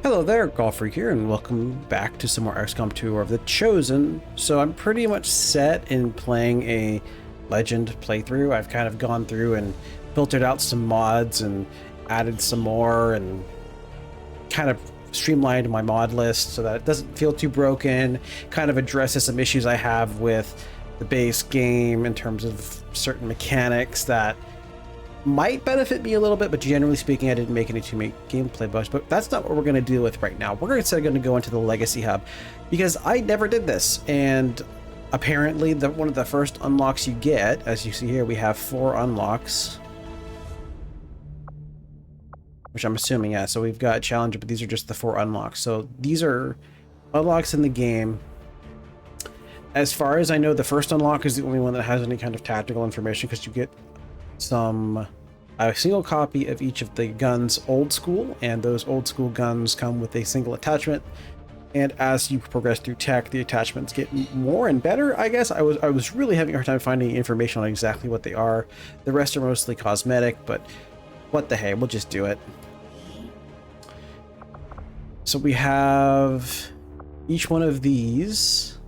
Hello there, Golf Freak here, and welcome back to some more XCOM 2 of The Chosen. So I'm pretty much set in playing a Legend playthrough. I've kind of gone through and filtered out some mods and added some more and kind of streamlined my mod list so that it doesn't feel too broken, kind of addresses some issues I have with the base game in terms of certain mechanics that might benefit me a little bit, but generally speaking, I didn't make any too many gameplay bugs. But that's not what we're going to deal with right now. We're instead going to go into the Legacy Hub because I never did this, and apparently one of the first unlocks you get, as you see here, we have 4 unlocks, which I'm assuming, yeah. So we've got Challenger, but these are just the 4 unlocks. So these are unlocks in the game. As far as I know, the first unlock is the only one that has any kind of tactical information because you get a single copy of each of the guns old school, and those old school guns come with a single attachment, and as you progress through tech, the attachments get more and better. I guess I was really having a hard time finding information on exactly what they are. The rest are mostly cosmetic, but what the hey, we'll just do it. So we have each one of these,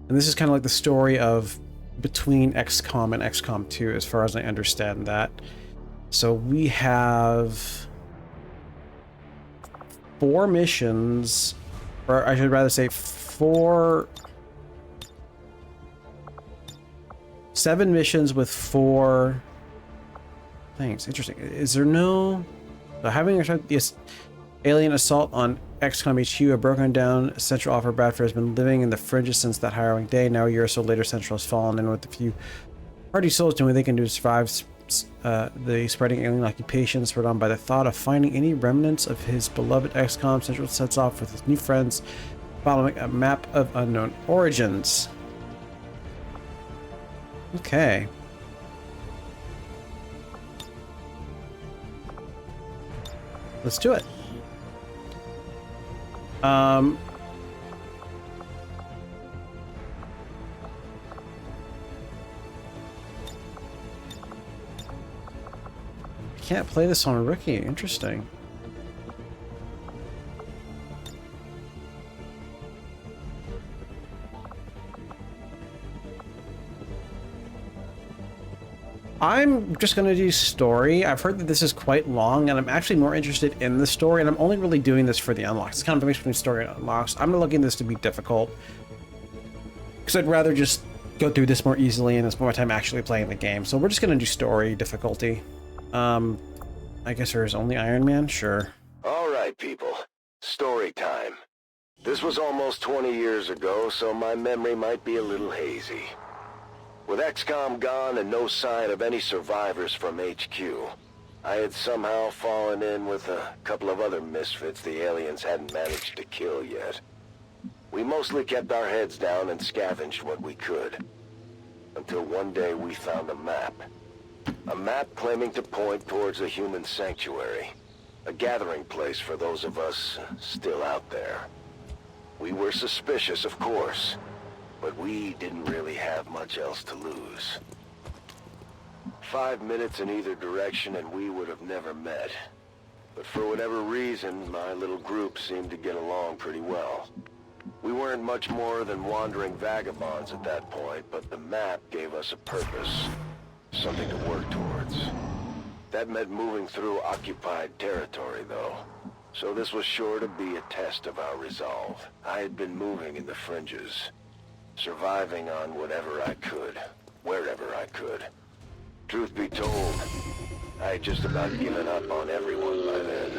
and this is kind of like the story of between XCOM and XCOM 2 as far as I understand that. So we have 4 missions, or I should rather say 7 missions with 4 things. Interesting. Is there no having this alien assault on XCOM HQ, a broken down Central Officer Bradford has been living in the fringes since that harrowing day. Now a year or so later, Central has fallen in with a few hardy souls doing what they can do to survive the spreading alien occupation, spurred on by the thought of finding any remnants of his beloved XCOM. Central sets off with his new friends, following a map of unknown origins. Okay. Let's do it. Can't play this on a rookie. Interesting. I'm just going to do story. I've heard that this is quite long, and I'm actually more interested in the story, and I'm only really doing this for the unlocks. It's kind of a mix between story and unlocks. I'm looking at this to be difficult because I'd rather just go through this more easily and spend more time actually playing the game. So we're just going to do story difficulty. I guess there's only Ironman? Sure. All right, people. Story time. This was almost 20 years ago, so my memory might be a little hazy. With XCOM gone and no sign of any survivors from HQ, I had somehow fallen in with a couple of other misfits the aliens hadn't managed to kill yet. We mostly kept our heads down and scavenged what we could. Until one day we found a map. A map claiming to point towards a human sanctuary. A gathering place for those of us still out there. We were suspicious, of course, but we didn't really have much else to lose. 5 minutes in either direction and we would have never met. But for whatever reason, my little group seemed to get along pretty well. We weren't much more than wandering vagabonds at that point, but the map gave us a purpose. Something to work towards. That meant moving through occupied territory, though. So this was sure to be a test of our resolve. I had been moving in the fringes, surviving on whatever I could, wherever I could. Truth be told, I had just about given up on everyone by then.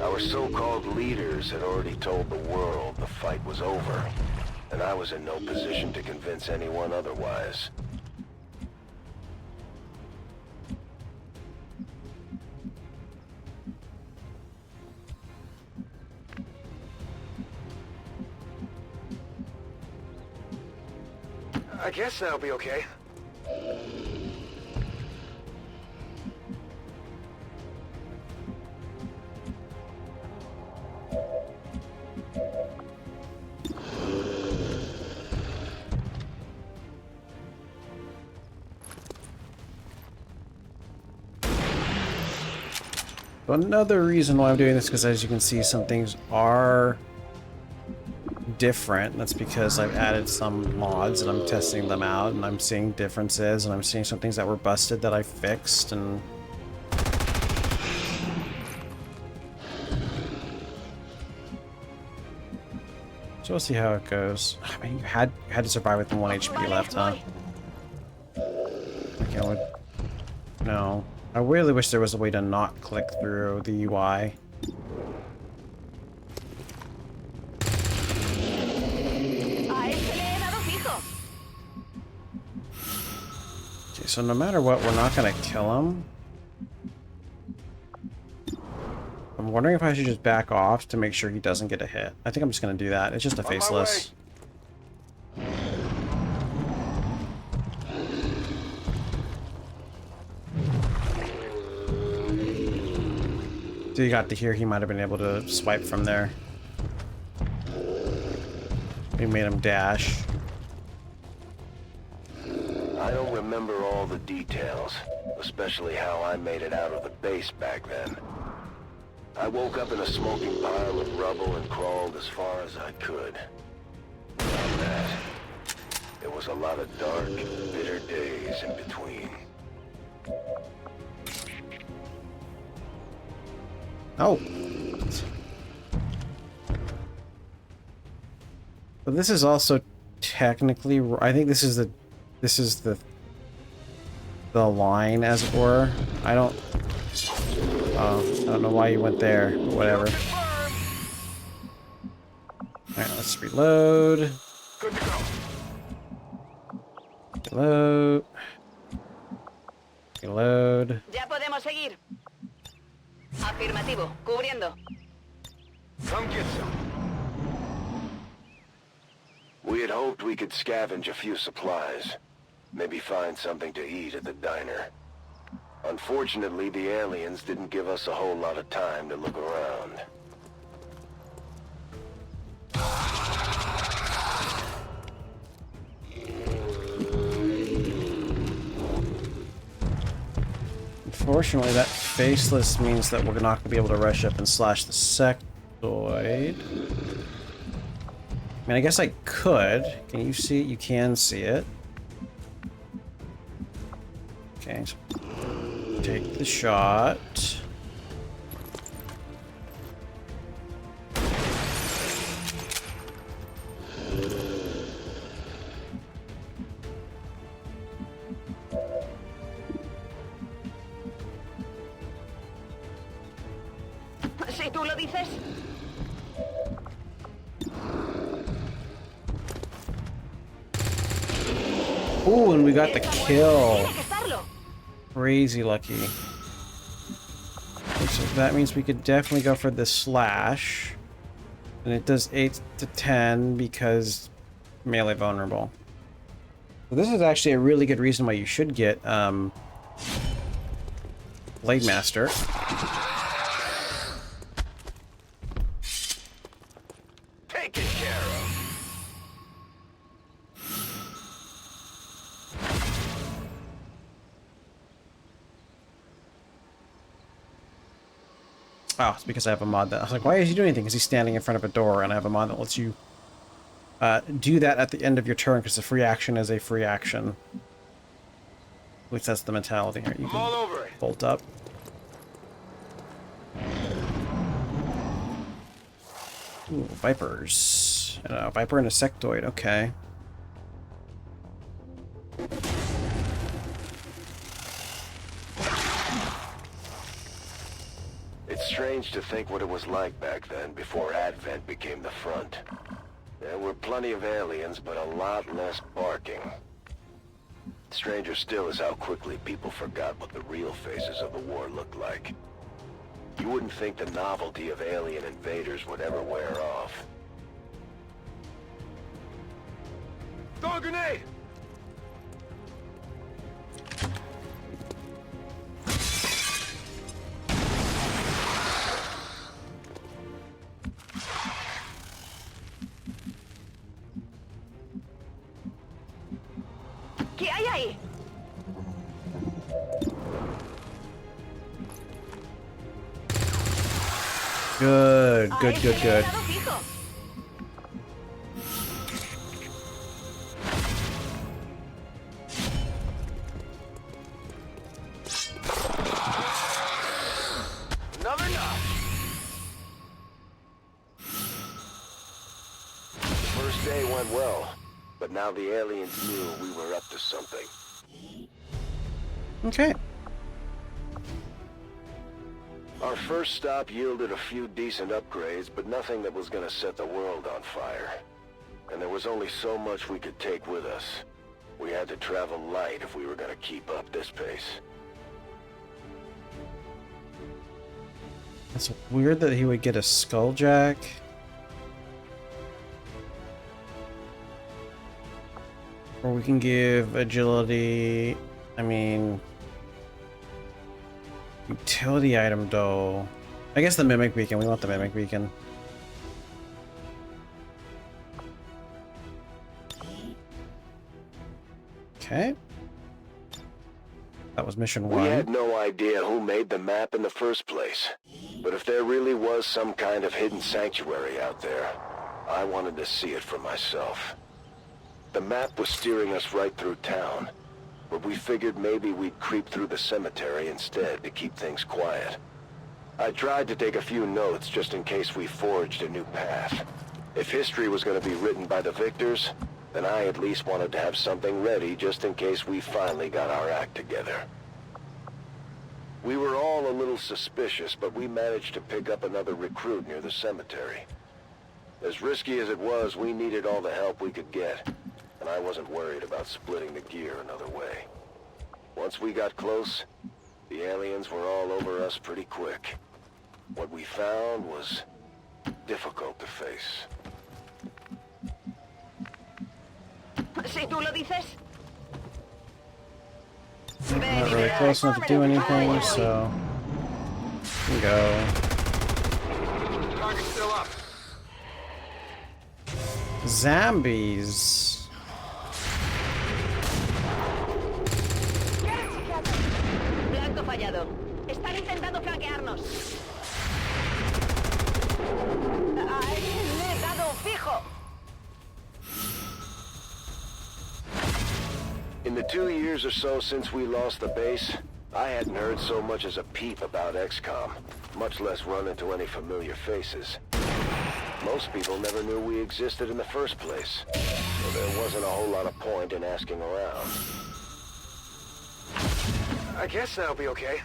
Our so-called leaders had already told the world the fight was over, and I was in no position to convince anyone otherwise. I guess that'll be okay. So another reason why I'm doing this, because as you can see, some things are different. That's because I've added some mods and I'm testing them out and I'm seeing differences and I'm seeing some things that were busted that I fixed. And so we'll see how it goes. I mean, you had to survive with 1 HP left, huh? Like, I would... No. I really wish there was a way to not click through the UI. Okay, so no matter what, we're not gonna kill him. I'm wondering if I should just back off to make sure he doesn't get a hit. I think I'm just gonna do that. It's just a faceless. So you got to hear he might have been able to swipe from there. We made him dash. I don't remember all the details, especially how I made it out of the base back then. I woke up in a smoking pile of rubble and crawled as far as I could. Beyond that, there was a lot of dark, bitter days in between. Oh. But this is also technically, I think this is the line, as it were. I don't know why you went there, but whatever. Alright, let's reload. Good to go. Reload. Reload. Ya podemos seguir. Afirmativo, cubriendo. Come get some. We had hoped we could scavenge a few supplies. Maybe find something to eat at the diner. Unfortunately, the aliens didn't give us a whole lot of time to look around. Unfortunately, that faceless means that we're not going to be able to rush up and slash the sectoid. I mean, I guess I could. Can you see it? You can see it. Okay, so take the shot. Si tú lo dices. Ooh, and we got the kill. Crazy lucky. Okay, so that means we could definitely go for the slash. And it does 8 to 10 because melee vulnerable. So this is actually a really good reason why you should get Blade Master. Taken care of. Oh, it's because I have a mod that... I was like, why is he doing anything? Because he's standing in front of a door, and I have a mod that lets you do that at the end of your turn, because a free action is a free action. At least that's the mentality here. You I'm all can over it. bolt up. Ooh, Vipers. Viper and a sectoid, okay. It's strange to think what it was like back then, before Advent became the front. There were plenty of aliens, but a lot less barking. Stranger still is how quickly people forgot what the real faces of the war looked like. You wouldn't think the novelty of alien invaders would ever wear off. Throw a grenade! ¿Qué hay ahí? Good, A good, ese good, le he good. dado fijo. Another notch. The first day went well, but now the aliens knew we were up to something. Okay. Our first stop yielded a few decent upgrades, but nothing that was gonna set the world on fire. And there was only so much we could take with us. We had to travel light if we were gonna keep up this pace. It's weird that he would get a skulljack. Or we can give agility. I mean, utility item though. I guess the mimic beacon. We want the mimic beacon. Okay. That was mission We one. had no idea who made the map in the first place. But if there really was some kind of hidden sanctuary out there, I wanted to see it for myself. The map was steering us right through town, but we figured maybe we'd creep through the cemetery instead to keep things quiet. I tried to take a few notes just in case we forged a new path. If history was going to be written by the victors, then I at least wanted to have something ready just in case we finally got our act together. We were all a little suspicious, but we managed to pick up another recruit near the cemetery. As risky as it was, we needed all the help we could get, and I wasn't worried about splitting the gear another way. Once we got close, the aliens were all over us pretty quick. What we found was difficult to face. Si tú lo dices. Not really close enough to do anything, so we can go. Target's still up. Zombies. Blanco fallado. Están intentando flanquearnos. A ese le he dado fijo. In the 2 years or so since we lost the base, I hadn't heard so much as a peep about XCOM, much less run into any familiar faces. Most people never knew we existed in the first place, so there wasn't a whole lot of point in asking around. I guess that'll be okay.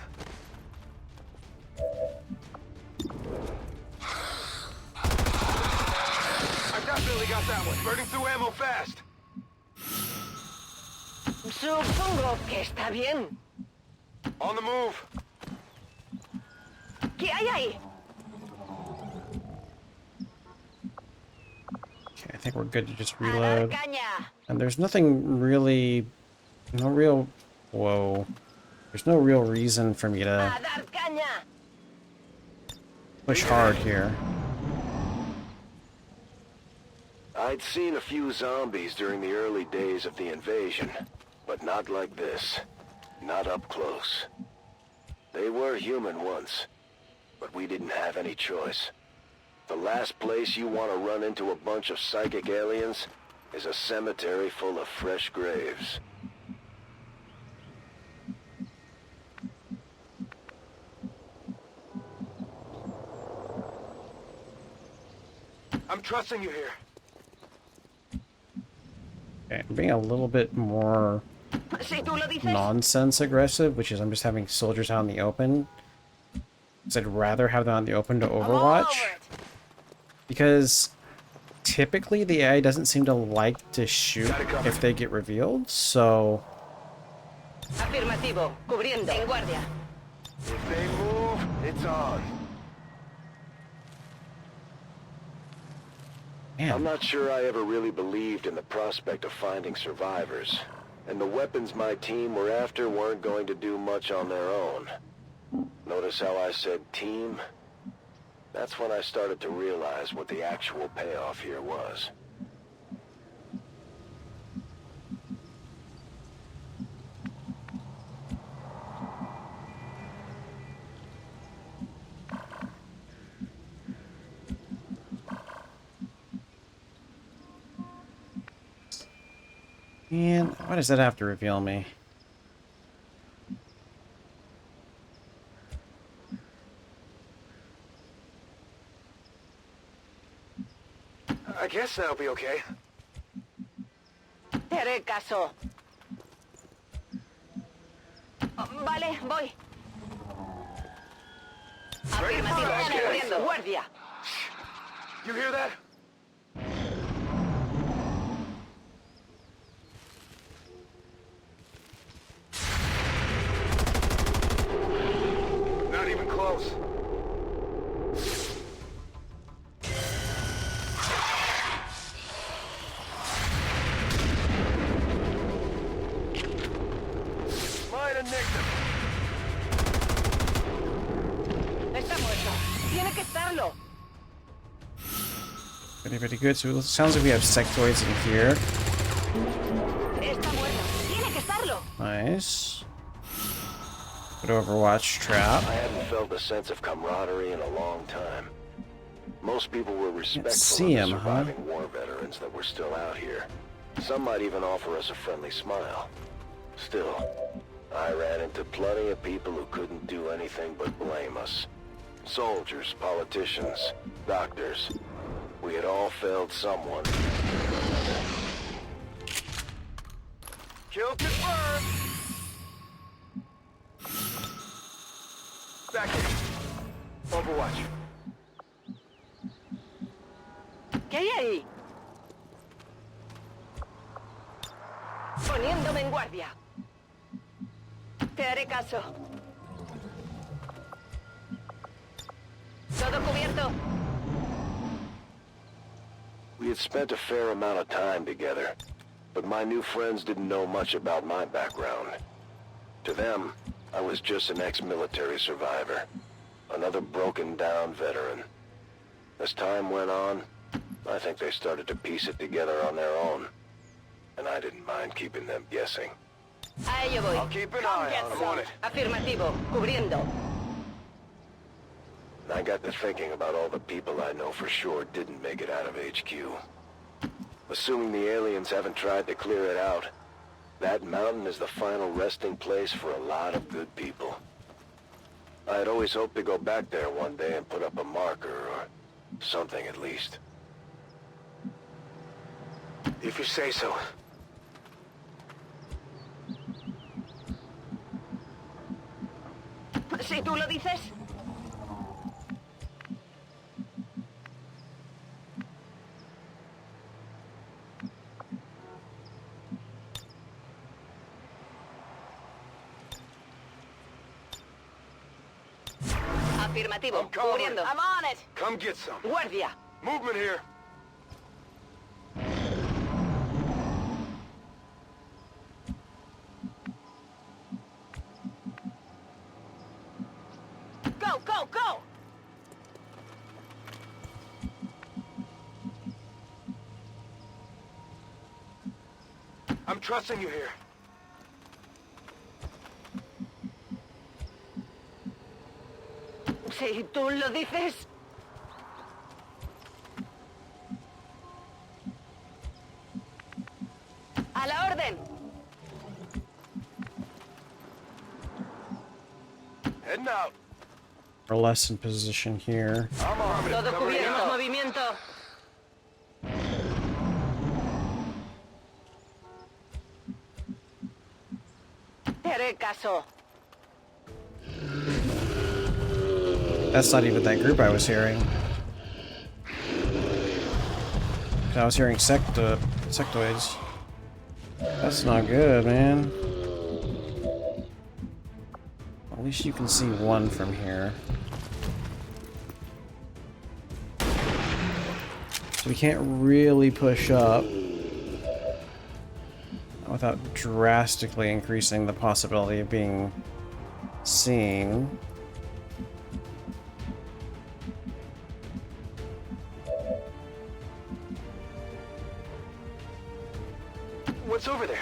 I definitely got that one. Burning through ammo fast. Supongo que está bien. On the move. ¿Qué hay ahí? Okay, I think we're good to just A dar reload. caña. And there's nothing really, whoa. There's no real reason for me to A dar caña. push hard here. I'd seen a few zombies during the early days of the invasion, but not like this. Not up close. They were human once, but we didn't have any choice. The last place you want to run into a bunch of psychic aliens is a cemetery full of fresh graves. I'm trusting you here. Okay, I'm being a little bit more Si tú lo dices. nonsense aggressive, which is I'm just having soldiers out in the open. Because I'd rather have them out in the open to I'm all Overwatch. over it. Because typically the AI doesn't seem to like to shoot if they get revealed, so Afirmativo. Cubriendo. En guardia. If they move, it's on. I'm man, not sure I ever really believed in the prospect of finding survivors. And the weapons my team were after weren't going to do much on their own. Notice how I said team? That's when I started to realize what the actual payoff here was. And why does that have to reveal me? I guess that'll be okay. Te haré caso. Vale, voy. Afirmativo. Corriendo. Guardia. You hear that? Not even close. Might have nicked him. Está muerto. Tiene que estarlo. Very good. So it sounds like we have sectoids in here. Está muerto. Tiene que estarlo. Nice. Good Overwatch trap. I hadn't felt a sense of camaraderie in a long time. Most people were respectful see of the him, huh? surviving war veterans that were still out here. Some might even offer us a friendly smile. Still, I ran into plenty of people who couldn't do anything but blame us. Soldiers, politicians, doctors. We had all failed someone. Kill confirmed. Back in. Overwatch. ¿Qué hay ahí? Poniéndome en guardia. Te haré caso. Todo cubierto. We had spent a fair amount of time together, but my new friends didn't know much about my background. To them, I was just an ex-military survivor, another broken-down veteran. As time went on, I think they started to piece it together on their own, and I didn't mind keeping them guessing. A ello voy. I'll keep an eye on him. I'm on it. Afirmativo. Cubriendo. I got to thinking about all the people I know for sure didn't make it out of HQ. Assuming the aliens haven't tried to clear it out, that mountain is the final resting place for a lot of good people. I had always hoped to go back there one day and put up a marker, or something at least. If you say so. Si tú lo dices. Afirmativo. I'm covering. Cubriendo. I'm on it. Come get some. Guardia. Movement here. Go, go, go. I'm trusting you here. Si tú lo dices. A la orden. Heading out. We're less in position here. I'm on it. Todo Covering cubierto. out. Movimiento. Te haré caso. That's not even that group I was hearing. I was hearing sectoids. That's not good, man. At least you can see one from here. So we can't really push up without drastically increasing the possibility of being seen. What's over there?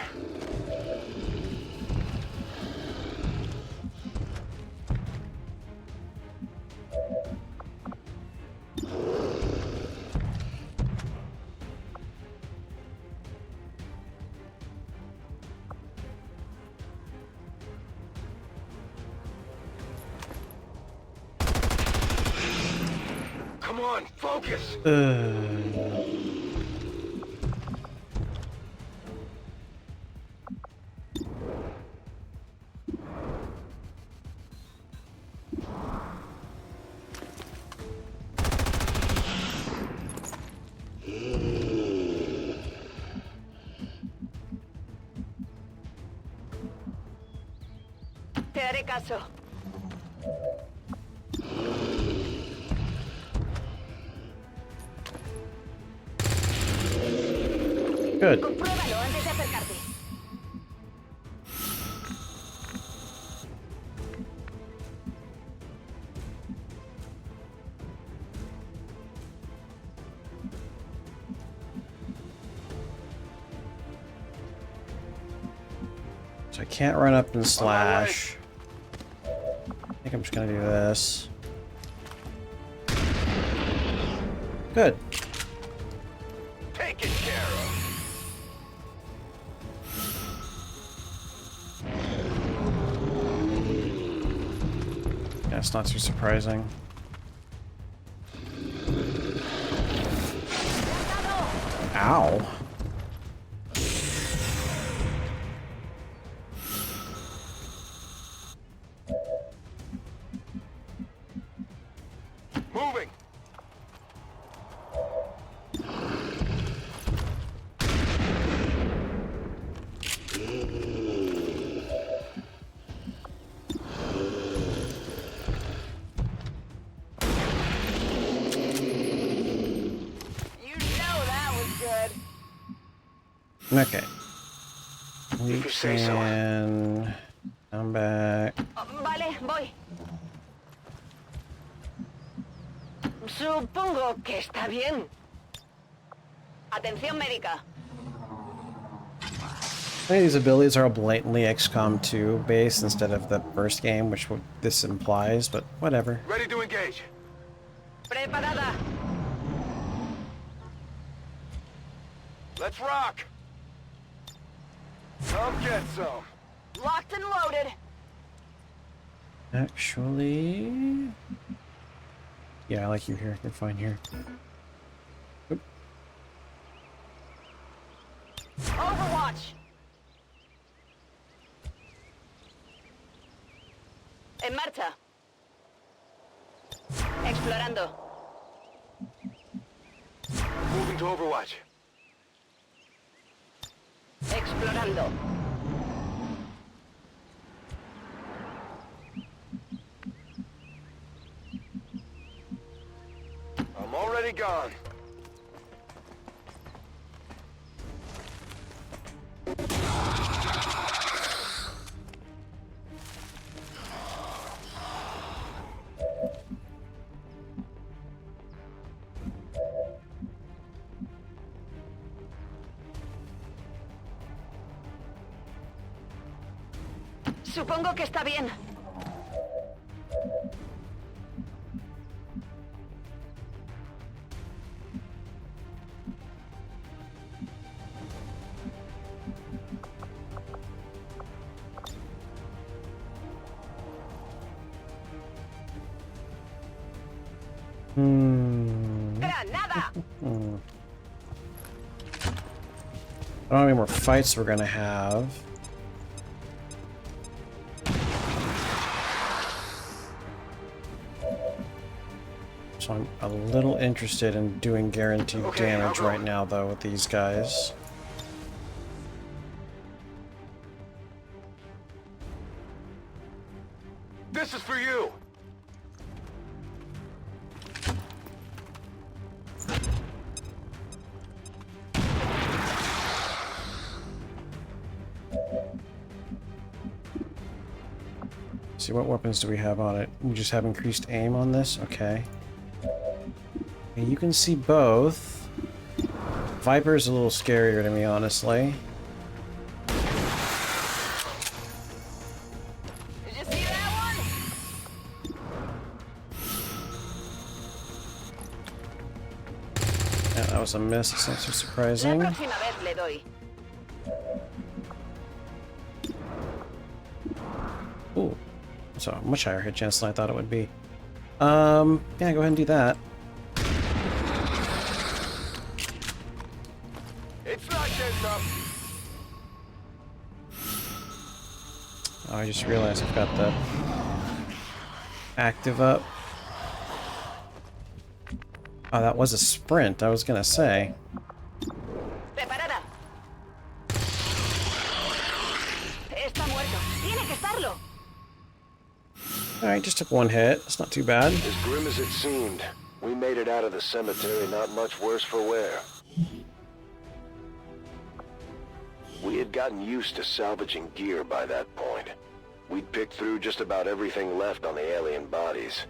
Come on, focus! Te haré caso. Good. Compruébalo antes de acercarte. So I can't run up and slash. I think I'm just gonna do this. Good. Taken care of. Yeah, it's not too surprising. Ow. Moving. You know that was good. Okay. We If you say so. can come back. Vale, voy. Supongo que está bien. Atención médica. I think these abilities are blatantly XCOM 2 based instead of the first game, which this implies, but whatever. Ready to engage. Preparada. Let's rock. Come get some. Locked and loaded. Actually... Yeah, I like you here. You're fine here. Oop. Overwatch. En marcha. Explorando. Moving to Overwatch. Explorando. I'm already gone. Supongo que está bien. Granada. I don't know how many more fights we're gonna have. So I'm a little interested in doing guaranteed damage right now, though, with these guys. This is for you. See, what weapons do we have on it? We just have increased aim on this? Okay. And you can see both. Viper's a little scarier to me, honestly. Did you see that one? Yeah, that was a miss. It's not so La surprising. próxima vez le doy. Ooh. So, much higher hit chance than I thought it would be. Yeah, go ahead and do that. getting up. Oh, I just realized I've got the active up. Oh, that was a sprint, I was gonna say. Preparada. Está muerto. Tiene que estarlo. Alright, just took one hit. It's not too bad. As grim as it seemed, we made it out of the cemetery not much worse for wear. We had gotten used to salvaging gear by that point. We'd picked through just about everything left on the alien bodies.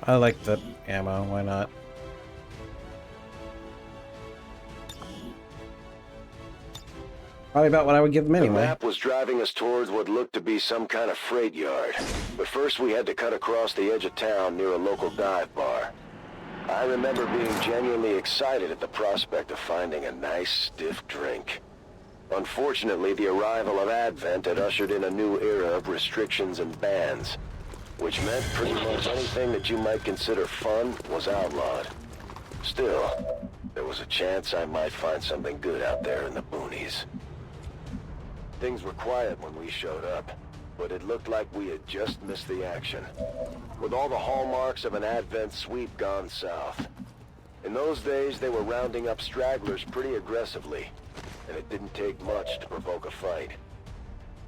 I like the ammo, why not? Probably about what I would give them The anyway. map was driving us towards what looked to be some kind of freight yard. But first we had to cut across the edge of town near a local dive bar. I remember being genuinely excited at the prospect of finding a nice, stiff drink. Unfortunately, the arrival of Advent had ushered in a new era of restrictions and bans, which meant pretty much anything that you might consider fun was outlawed. Still, there was a chance I might find something good out there in the boonies. Things were quiet when we showed up, but it looked like we had just missed the action, with all the hallmarks of an Advent sweep gone south. In those days, they were rounding up stragglers pretty aggressively, and it didn't take much to provoke a fight.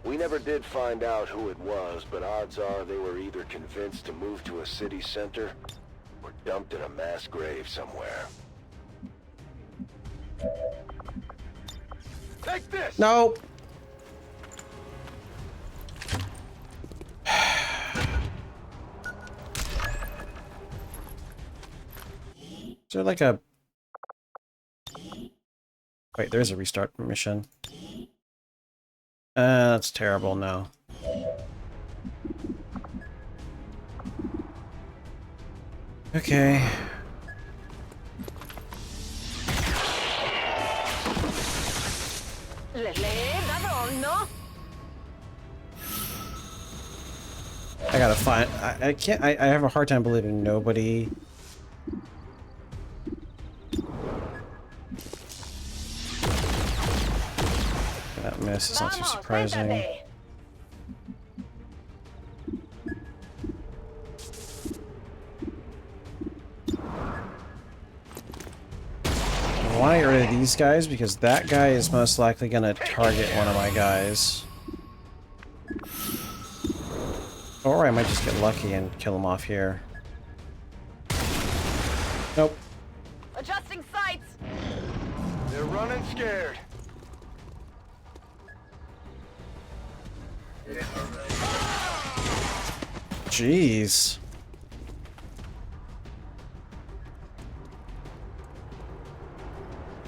We never did find out who it was, but odds are they were either convinced to move to a city center or dumped in a mass grave somewhere. Take this! No! Is there like a... Wait, there's a restart mission. That's terrible now. Okay. ¿Les le he dado, no? I gotta find... I can't... I have a hard time believing nobody... That miss is not too Vamos, surprising. céntrate. I want to get rid of these guys because that guy is most likely going to target one of my guys. Or I might just get lucky and kill him off here. Nope. Adjusting sights. They're running scared. Jeez.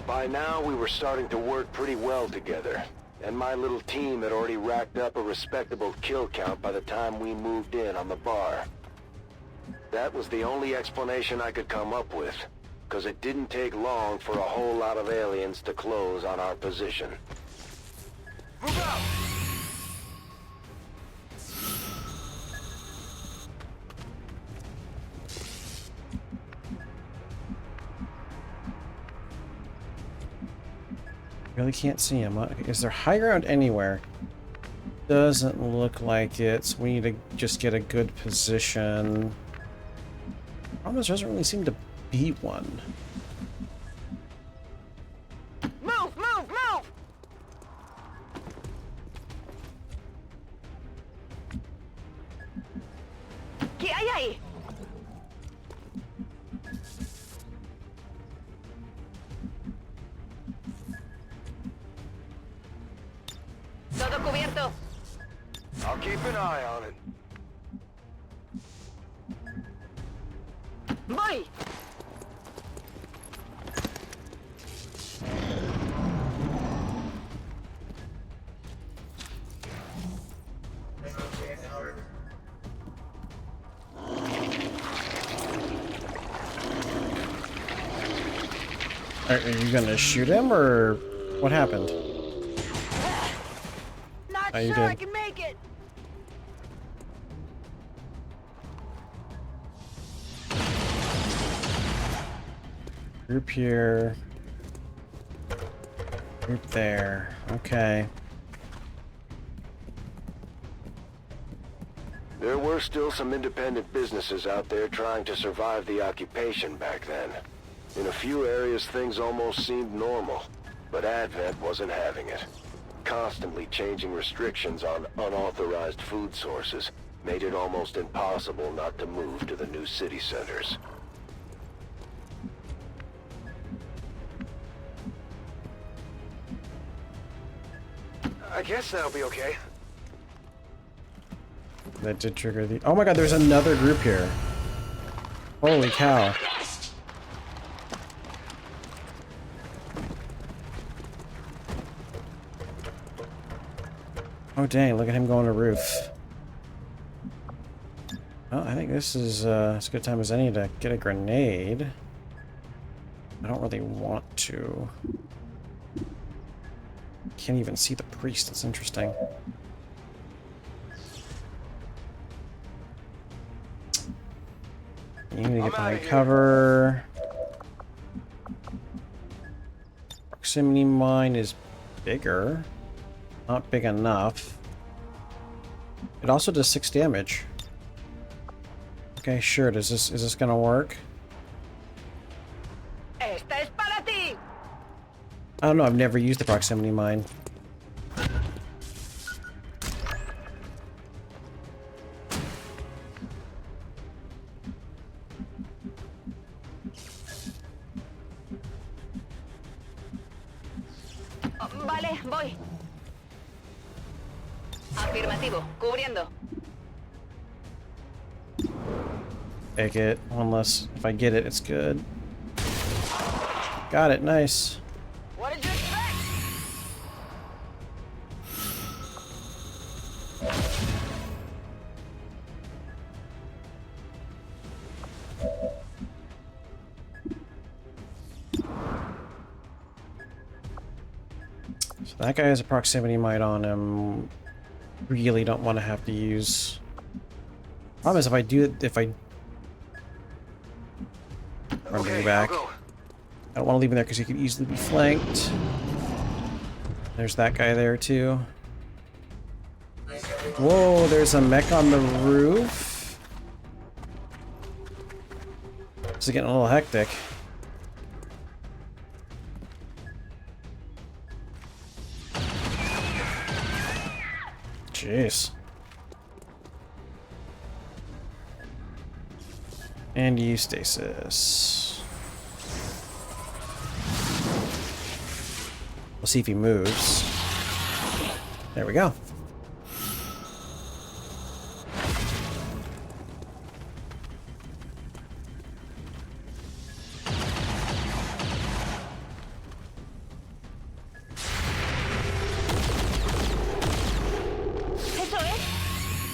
By now, we were starting to work pretty well together, and my little team had already racked up a respectable kill count by the time we moved in on the bar. That was the only explanation I could come up with, because it didn't take long for a whole lot of aliens to close on our position. Move out! Really can't see him. Is there high ground anywhere? Doesn't look like it. So we need to just get a good position. Problem is, there doesn't really seem to be one. Move, move, move. ¿Qué hay ahí? Todo cubierto. I'll keep an eye on it. Voy. Are you gonna shoot him, or what happened? Not Oh, you sure I did. can make it. Group here. Group there. Okay. There were still some independent businesses out there trying to survive the occupation back then. In a few areas, things almost seemed normal, but Advent wasn't having it. Constantly changing restrictions on unauthorized food sources made it almost impossible not to move to the new city centers. I guess that'll be okay. That did trigger the... Oh my god, there's another group here. Holy cow. Oh dang, look at him going to roof. Well, I think this is as good a time as any to get a grenade. I don't really want to. Can't even see the priest, it's interesting. You need to get behind cover. Proximity mine is bigger. Not big enough. It also does 6 damage. Okay, sure. Is this gonna work? Esta es para ti. I don't know. I've never used the proximity mine. Oh, vale, voy. Afirmativo, cubriendo. Take it. One less. If I get it, it's good. Got it. Nice. What did you expect? So that guy has a proximity mine on him. Really don't want to have to use. Problem is, if I do it, if I run Okay, back, I'll go. I don't want to leave him there because he could easily be flanked. There's that guy there too. Whoa, there's a mech on the roof. This is getting a little hectic. Jeez. And use stasis. We'll see if he moves. There we go. ¿Eso es?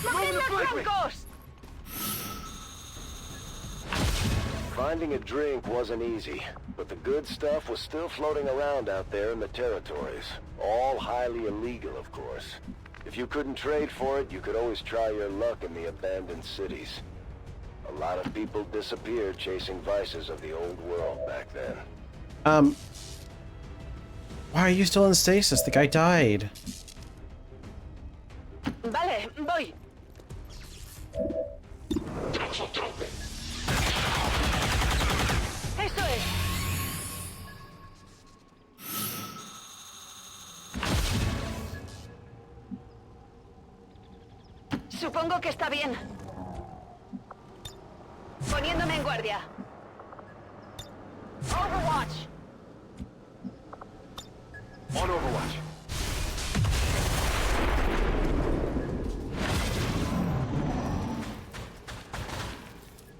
¡Coged los troncos! Finding a drink wasn't easy, but the good stuff was still floating around out there in the territories. All highly illegal, of course. If you couldn't trade for it, you could always try your luck in the abandoned cities. A lot of people disappeared chasing vices of the old world back then. Why are you still in stasis? The guy died. Vale, voy. Eso es. Supongo que está bien. Poniéndome en guardia. Overwatch. On Overwatch.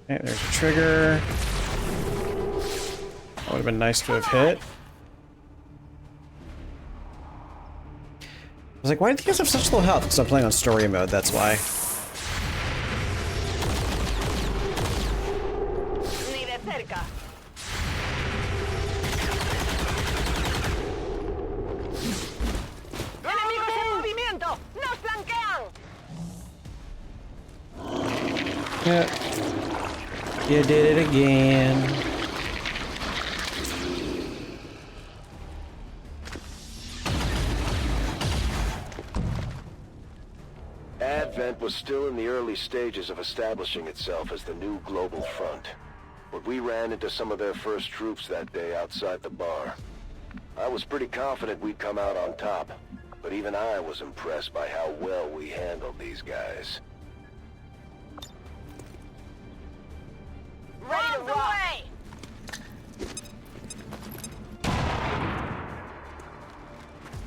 Okay, there's a trigger. That would have been nice to have hit. I was like, why do you guys have such low health? Because I'm playing on story mode, that's why. Ni de cerca. ¡Enemigos en movimiento! ¡Nos flanquean! Yeah. You did it again. Advent was still in the early stages of establishing itself as the new global front. But we ran into some of their first troops that day outside the bar. I was pretty confident we'd come out on top, but even I was impressed by how well we handled these guys. Ready to rock.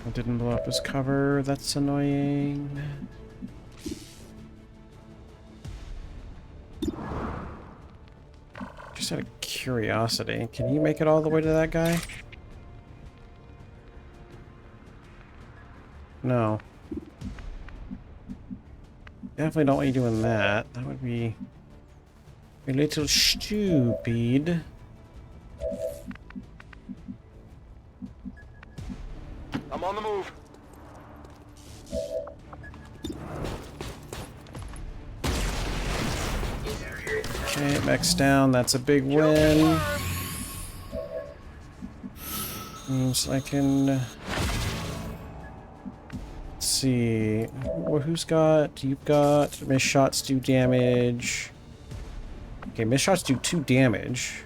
I didn't blow up his cover. That's annoying. Just out of curiosity, can you make it all the way to that guy? No. Definitely don't want you doing that. That would be a little stupid. I'm on the move. Okay, Max down. That's a big win. Means I can... Let's see. Well, who's got... You've got... Miss shots do damage. Okay, miss shots do 2 damage.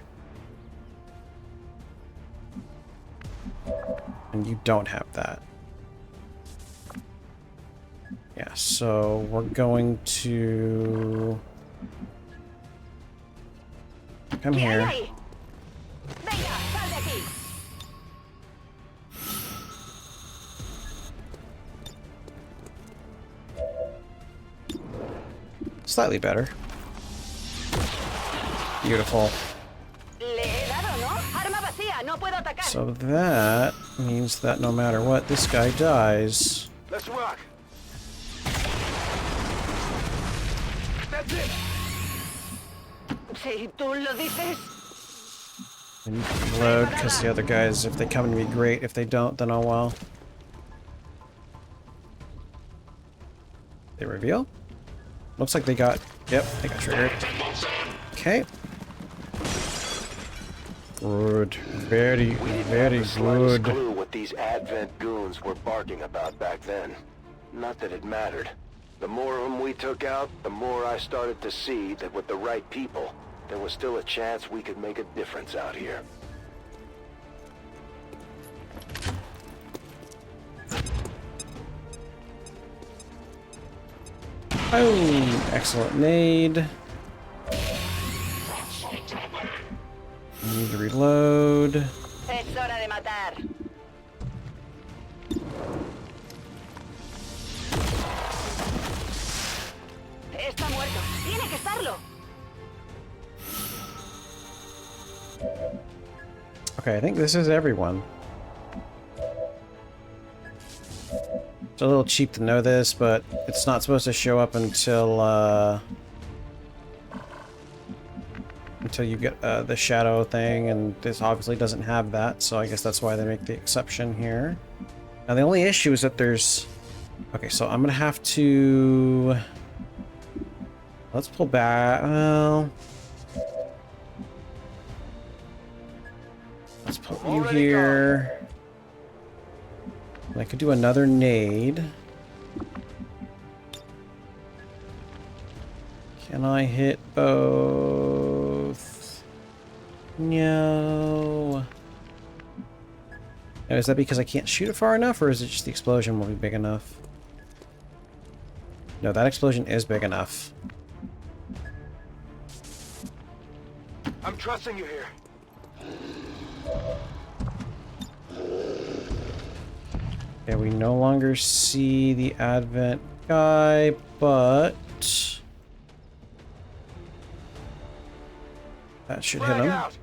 And you don't have that. Yeah, so we're going to... Come here. Venga, sal de aquí. Slightly better. Beautiful. Le he dado, ¿no? Arma vacía, no puedo atacar. So that means that no matter what, this guy dies. Let's rock. That's it. Si tú lo dices. And you can reload, because the other guys, if they come to me, great. If they don't, then oh well. They reveal? Looks like they got... Yep, they got triggered. Okay. Good. Very, very The slightest good. clue what these Advent goons were barking about back then. Not that it mattered. The more of them we took out, the more I started to see that with the right people, there was still a chance we could make a difference out here. Oh, excellent nade. Need to reload. Es hora de matar. Está muerto. Tiene que estarlo. Okay, I think this is everyone. It's a little cheap to know this, but it's not supposed to show up until you get the shadow thing, and this obviously doesn't have that, so I guess that's why they make the exception here. Now the only issue is that there's... Okay, so I'm gonna have to... Let's pull back... Well... Let's put you here. I could do another nade. Can I hit both? No. Now, is that because I can't shoot it far enough, or is it just the explosion will be big enough? No, that explosion is big enough. I'm trusting you here. Okay, we no longer see the Advent guy, but that should hit Frag him. out.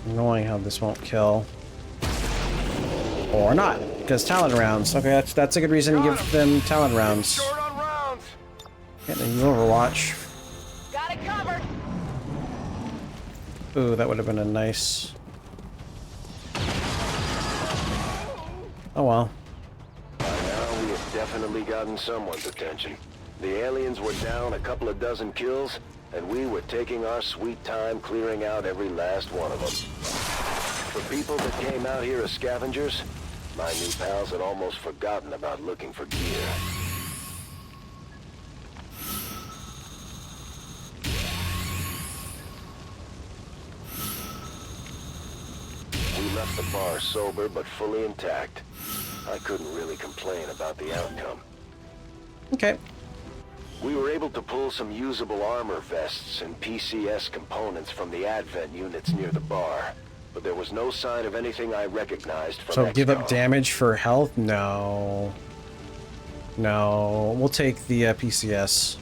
Annoying how this won't kill. Or not, because talent rounds. Okay, that's a good reason to give them talent rounds. Short on rounds. Getting you Overwatch. Got it covered. Ooh, that would have been a nice... Oh well. By now, we definitely gotten someone's attention. The aliens were down a couple of dozen kills, and we were taking our sweet time clearing out every last one of them. For people that came out here as scavengers, my new pals had almost forgotten about looking for gear. We left the bar sober but fully intact. I couldn't really complain about the outcome. Okay. We were able to pull some usable armor vests and PCS components from the advent units near the bar, but there was no sign of anything I recognized from So give up XCOM. damage for health? No. No. We'll take the PCS.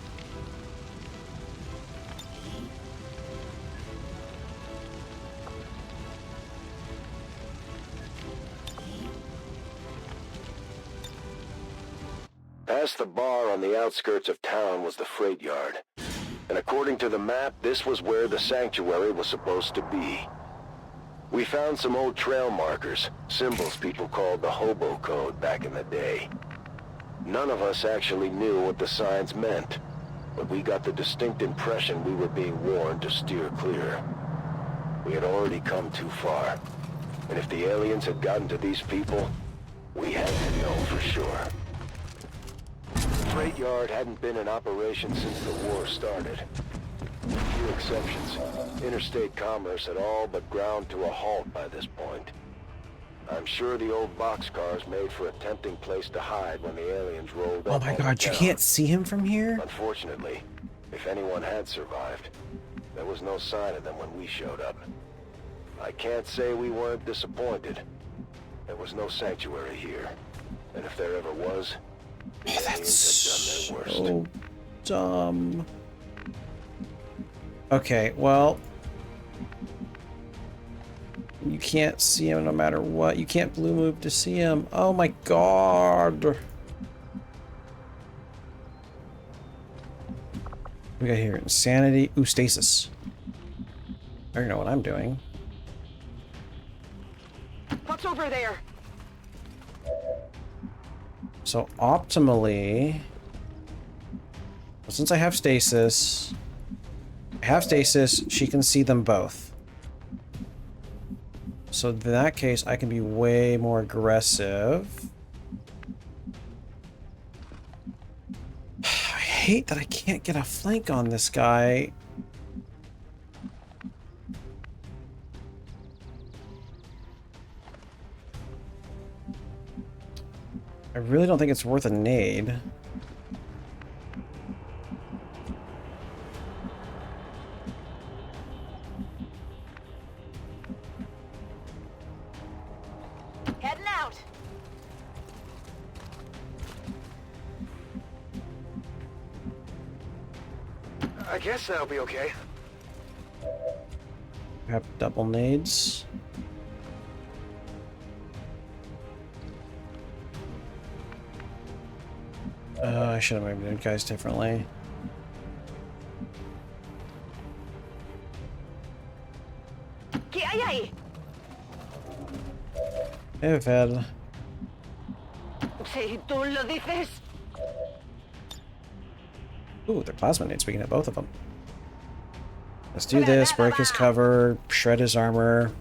Past the bar on the outskirts of town was the freight yard. And according to the map, this was where the sanctuary was supposed to be. We found some old trail markers, symbols people called the hobo code back in the day. None of us actually knew what the signs meant, but we got the distinct impression we were being warned to steer clear. We had already come too far, and if the aliens had gotten to these people, we had to know for sure. The freight yard hadn't been in operation since the war started. With few exceptions, interstate commerce had all but ground to a halt by this point. I'm sure the old boxcars made for a tempting place to hide when the aliens rolled Oh up my on the god, you town. can't see him from here? Unfortunately, if anyone had survived, there was no sign of them when we showed up. I can't say we weren't disappointed. There was no sanctuary here, and if there ever was, the That's aliens had done their worst. so dumb. Okay, well, you can't see him no matter what. You can't blue move to see him. Oh my god. What we got here? Insanity. Ooh, stasis. I already know what I'm doing. What's over there? So optimally, since I have stasis, she can see them both. So in that case, I can be way more aggressive. I hate that I can't get a flank on this guy. I really don't think it's worth a nade. Heading out. I guess that'll be okay. Have double nades. I should have maybe done guys differently. ¿Qué hay ahí? Hey, Ved. Si tú lo dices. Ooh, they're plasma nades. We can hit both of them. Let's do this. Break his cover. Shred his armor.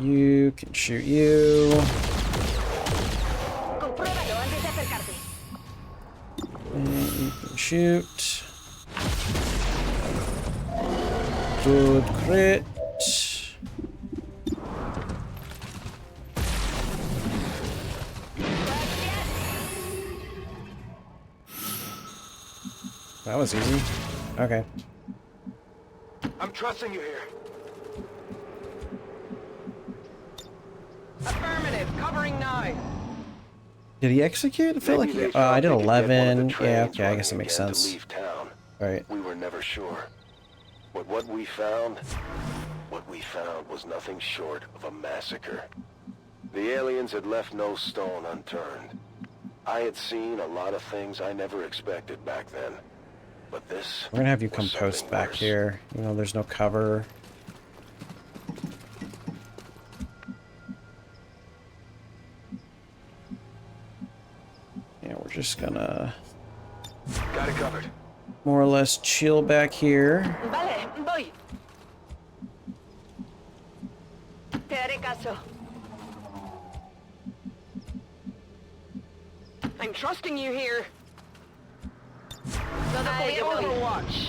You can shoot you. Compruébalo antes de acercarte. And you can shoot. Good crit. That was easy. Okay. I'm trusting you here. Affirmative. Covering 9. Did he execute? I feel Maybe like they I thought did they could get one of the 11. Yeah, trains okay, I guess that running makes again to sense. leave town. Right. We were never sure. But what we found was nothing short of a massacre. The aliens had left no stone unturned. I had seen a lot of things I never expected back then. But this We're gonna have you was come post something back worse. here. You know, there's no cover. Yeah, we're just gonna Got it covered. more or less chill back here. Vale, voy. Te haré caso. I'm trusting you here. I overwatch.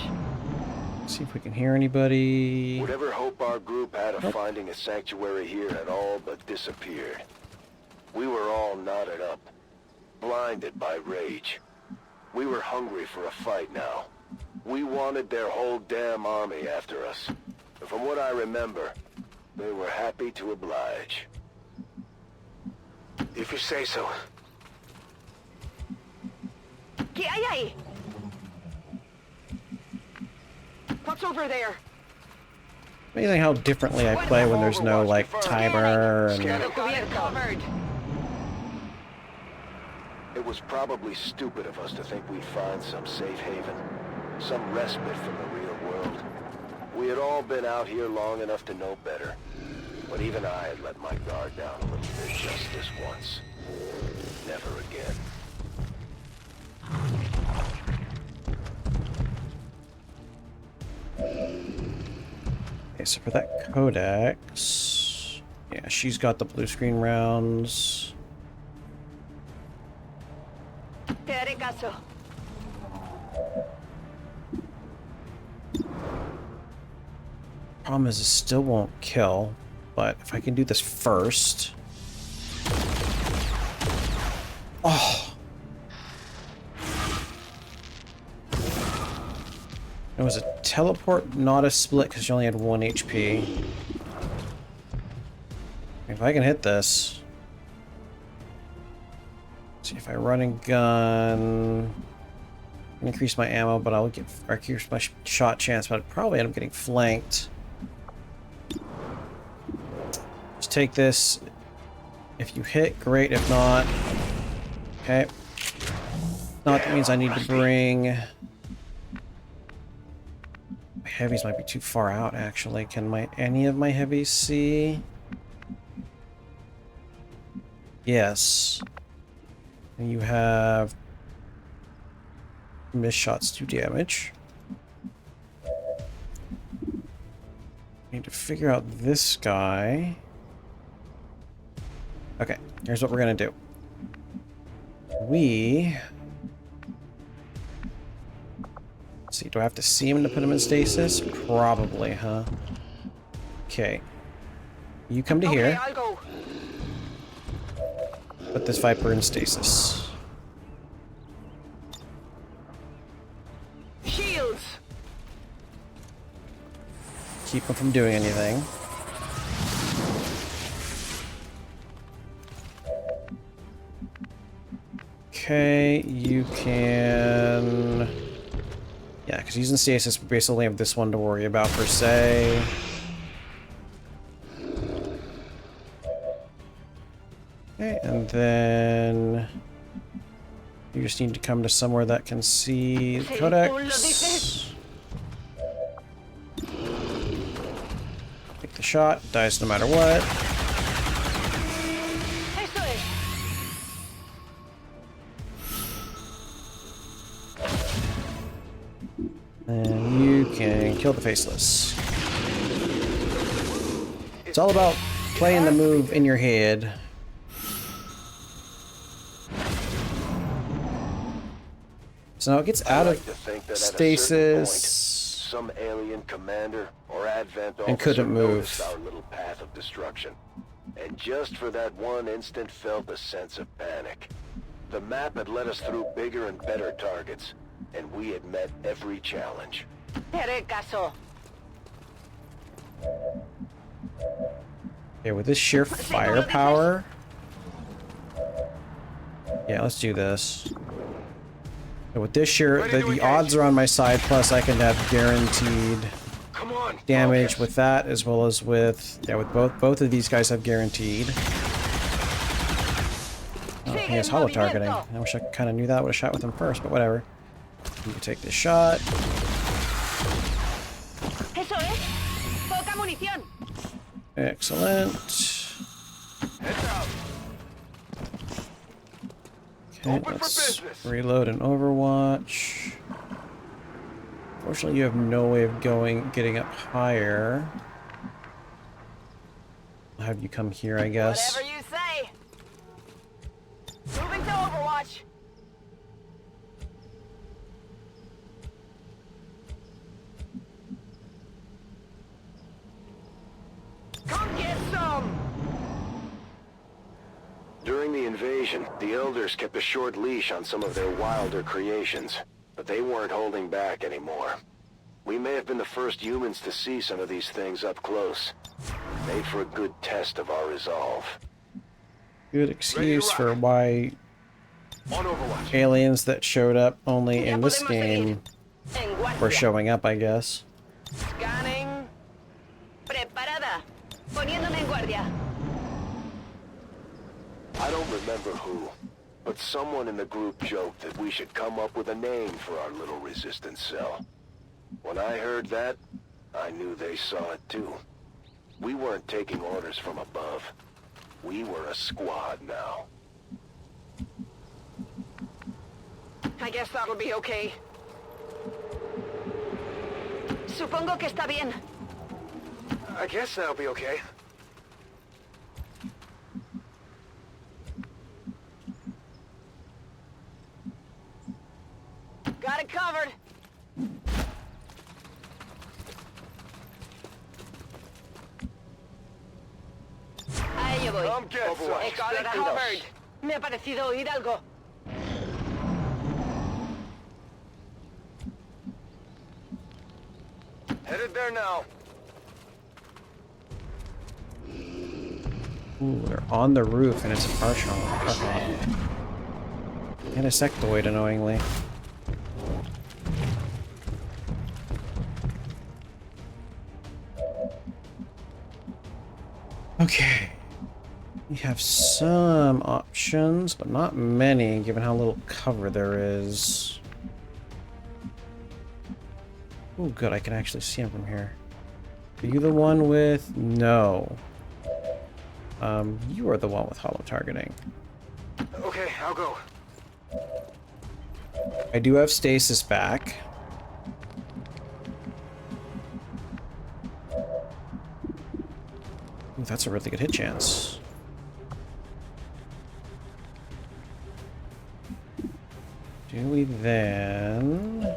See if we can hear anybody. Whatever hope our group had of finding a sanctuary here had all but disappeared. We were all knotted up, blinded by rage. We were hungry for a fight now. We wanted their whole damn army after us. And from what I remember, they were happy to oblige. If you say so. ¿Qué hay ahí? What's over there? Amazing how differently I play when there's no like timer and Covered. It was probably stupid of us to think we'd find some safe haven, some respite from the real world. We had all been out here long enough to know better. But even I had let my guard down a little bit just this once. Never again. okay, so for that codex, yeah, she's got the blue screen rounds. Te haré caso. Problem is, it still won't kill, but if I can do this first. Oh! It was a teleport, not a split, because she only had 1 HP. If I can hit this. See if I run and gun. Increase my ammo, but I'll get increase my shot chance, but I'd probably end up getting flanked. Just take this. If you hit, great. If not, okay. Not that means I need to bring. My heavies might be too far out. Actually, can any of my heavies see? Yes. And you have missed shots, 2 damage. Need to figure out this guy. Okay, here's what we're gonna do. Let's see, do I have to see him to put him in stasis? Probably, huh? Okay. You come to Okay, here. I'll go. Put this Viper in stasis. Shields. Keep him from doing anything. Okay, you can... Yeah, because using stasis, we basically have this one to worry about per se. Okay, and then... You just need to come to somewhere that can see the codex. Take the shot, dies no matter what. Eso es. And you can kill the faceless. It's all about playing the move in your head. So now it gets out I of like to think that at a certain stasis. some alien commander or advent And couldn't officer move. noticed our little path of destruction. And just for that one instant felt a sense of panic. The map had led us through bigger and better targets, and we had met every challenge. Te haré caso. Okay, with this sheer firepower. Yeah, let's do this. So with this sheer, the odds are on my side, plus I can have guaranteed Come on. damage focus. with that, as well as with, yeah, with both of these guys have guaranteed. Oh, he has hollow targeting. I wish I kind of knew that. Would have shot with him first, but whatever. You can take this shot. Eso es. Poca munición. Excellent. Heads out. Okay, Open for let's business. reload and Overwatch. Fortunately, you have no way of getting up higher. I'll have you come here, I guess. Whatever you say. Moving to Overwatch. Come get some. During the invasion, the Elders kept a short leash on some of their wilder creations, but they weren't holding back anymore. We may have been the first humans to see some of these things up close. Made for a good test of our resolve. Good excuse for why On Overwatch. aliens that showed up only Ya in this podemos game seguir. En guardia. were showing up, I guess. Scanning. Preparada. Poniéndome en guardia. I don't remember who, but someone in the group joked that we should come up with a name for our little resistance cell. When I heard that, I knew they saw it too. We weren't taking orders from above. We were a squad now. I guess that'll be okay. Supongo que está bien. I guess that'll be okay. Got it covered. A ello voy. Come get some. He got it covered. Me ha parecido oír algo. Headed there now. Ooh, they're on the roof and it's partial. Okay. And a sectoid, annoyingly. Okay. We have some options, but not many, given how little cover there is. Oh, good. I can actually see him from here. Are you the one with... No. You are the one with hollow targeting. Okay, I'll go. I do have stasis back. Ooh, that's a really good hit chance. Do we then...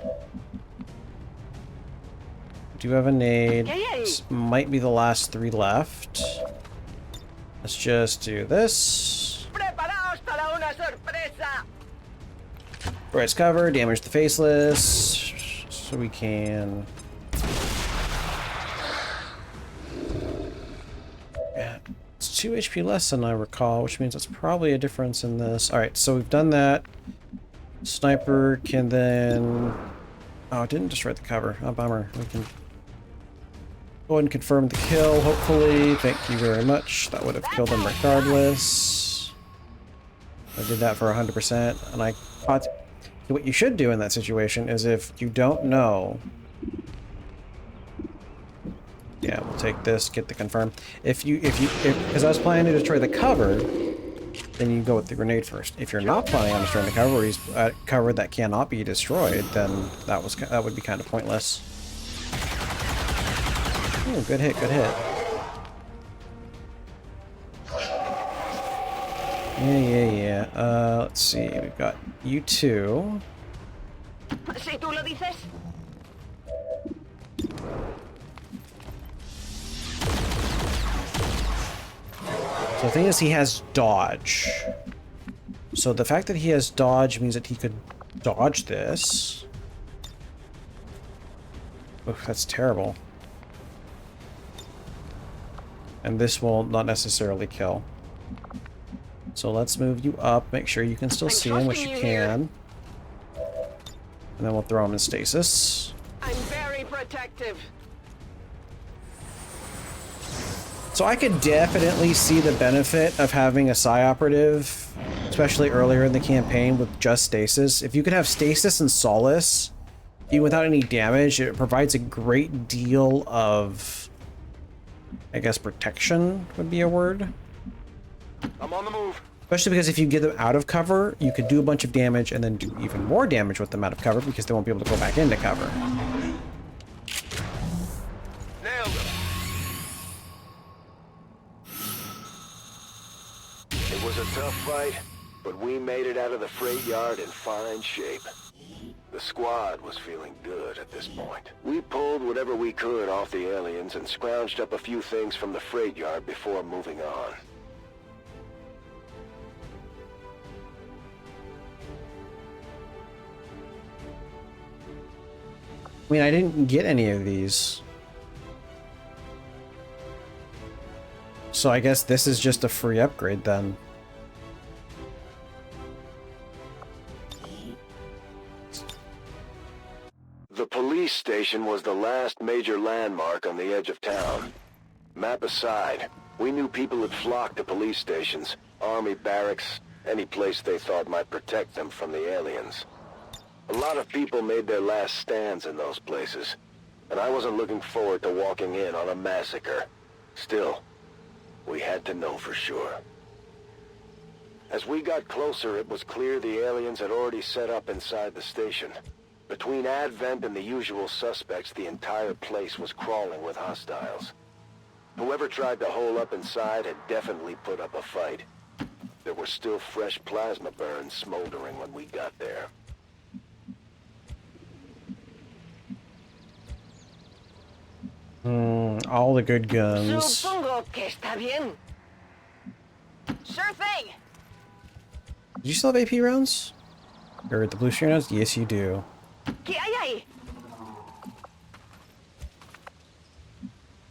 Do have a nade. This might be the last 3 left. Let's just do this. Preparaos para una sorpresa. Bright's cover, damage the faceless. So we can... Yeah, it's 2 HP less than I recall, which means that's probably a difference in this. Alright, so we've done that. Sniper can then... Oh, it didn't destroy the cover. Oh, bummer. We can go ahead and confirm the kill, hopefully. Thank you very much. That would have killed him regardless. I did that for 100%, and I caught... What you should do in that situation is if you don't know... Yeah, we'll take this, get the confirm. Because I was planning to destroy the cover, then you go with the grenade first. If you're not planning on destroying the cover, or he's cover that cannot be destroyed, then that would be kind of pointless. Ooh, good hit, good hit. Yeah. Let's see. We've got you two. Si tú lo dices. So the thing is, he has dodge. So the fact that he has dodge means that he could dodge this. Oof, that's terrible. And this will not necessarily kill. So let's move you up, make sure you can still see him, which you can. And then we'll throw him in stasis. I'm very protective. So I could definitely see the benefit of having a Psi operative, especially earlier in the campaign with just stasis. If you could have stasis and Solace even without any damage, it provides a great deal of, I guess, protection would be a word. I'm on the move. Especially because if you get them out of cover, you could do a bunch of damage and then do even more damage with them out of cover because they won't be able to go back into cover. Nailed him. It was a tough fight, but we made it out of the freight yard in fine shape. The squad was feeling good at this point. We pulled whatever we could off the aliens and scrounged up a few things from the freight yard before moving on. I mean, I didn't get any of these. So I guess this is just a free upgrade then. The police station was the last major landmark on the edge of town. Map aside, we knew people had flocked to police stations, army barracks, any place they thought might protect them from the aliens. A lot of people made their last stands in those places, and I wasn't looking forward to walking in on a massacre. Still, we had to know for sure. As we got closer, it was clear the aliens had already set up inside the station. Between Advent and the usual suspects, the entire place was crawling with hostiles. Whoever tried to hole up inside had definitely put up a fight. There were still fresh plasma burns smoldering when we got there. All the good guns. Supongo que está bien. Sure thing. Do you still have AP rounds? Or the blue string rounds? Yes, you do. ¿Qué hay ahí?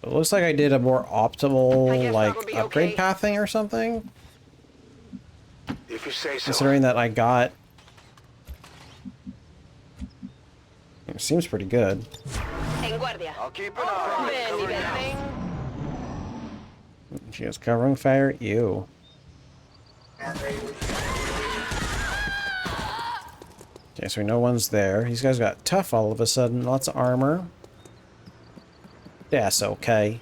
It looks like I did a more I optimal, guess like, that'll be upgrade okay. pathing or something. If you say so. Considering that I got... It seems pretty good. En guardia. I'll keep an eye on it. Ven y Cover now. ven. She has covering fire. Ew. Okay, so we know one's there. These guys got tough all of a sudden. Lots of armor. That's okay.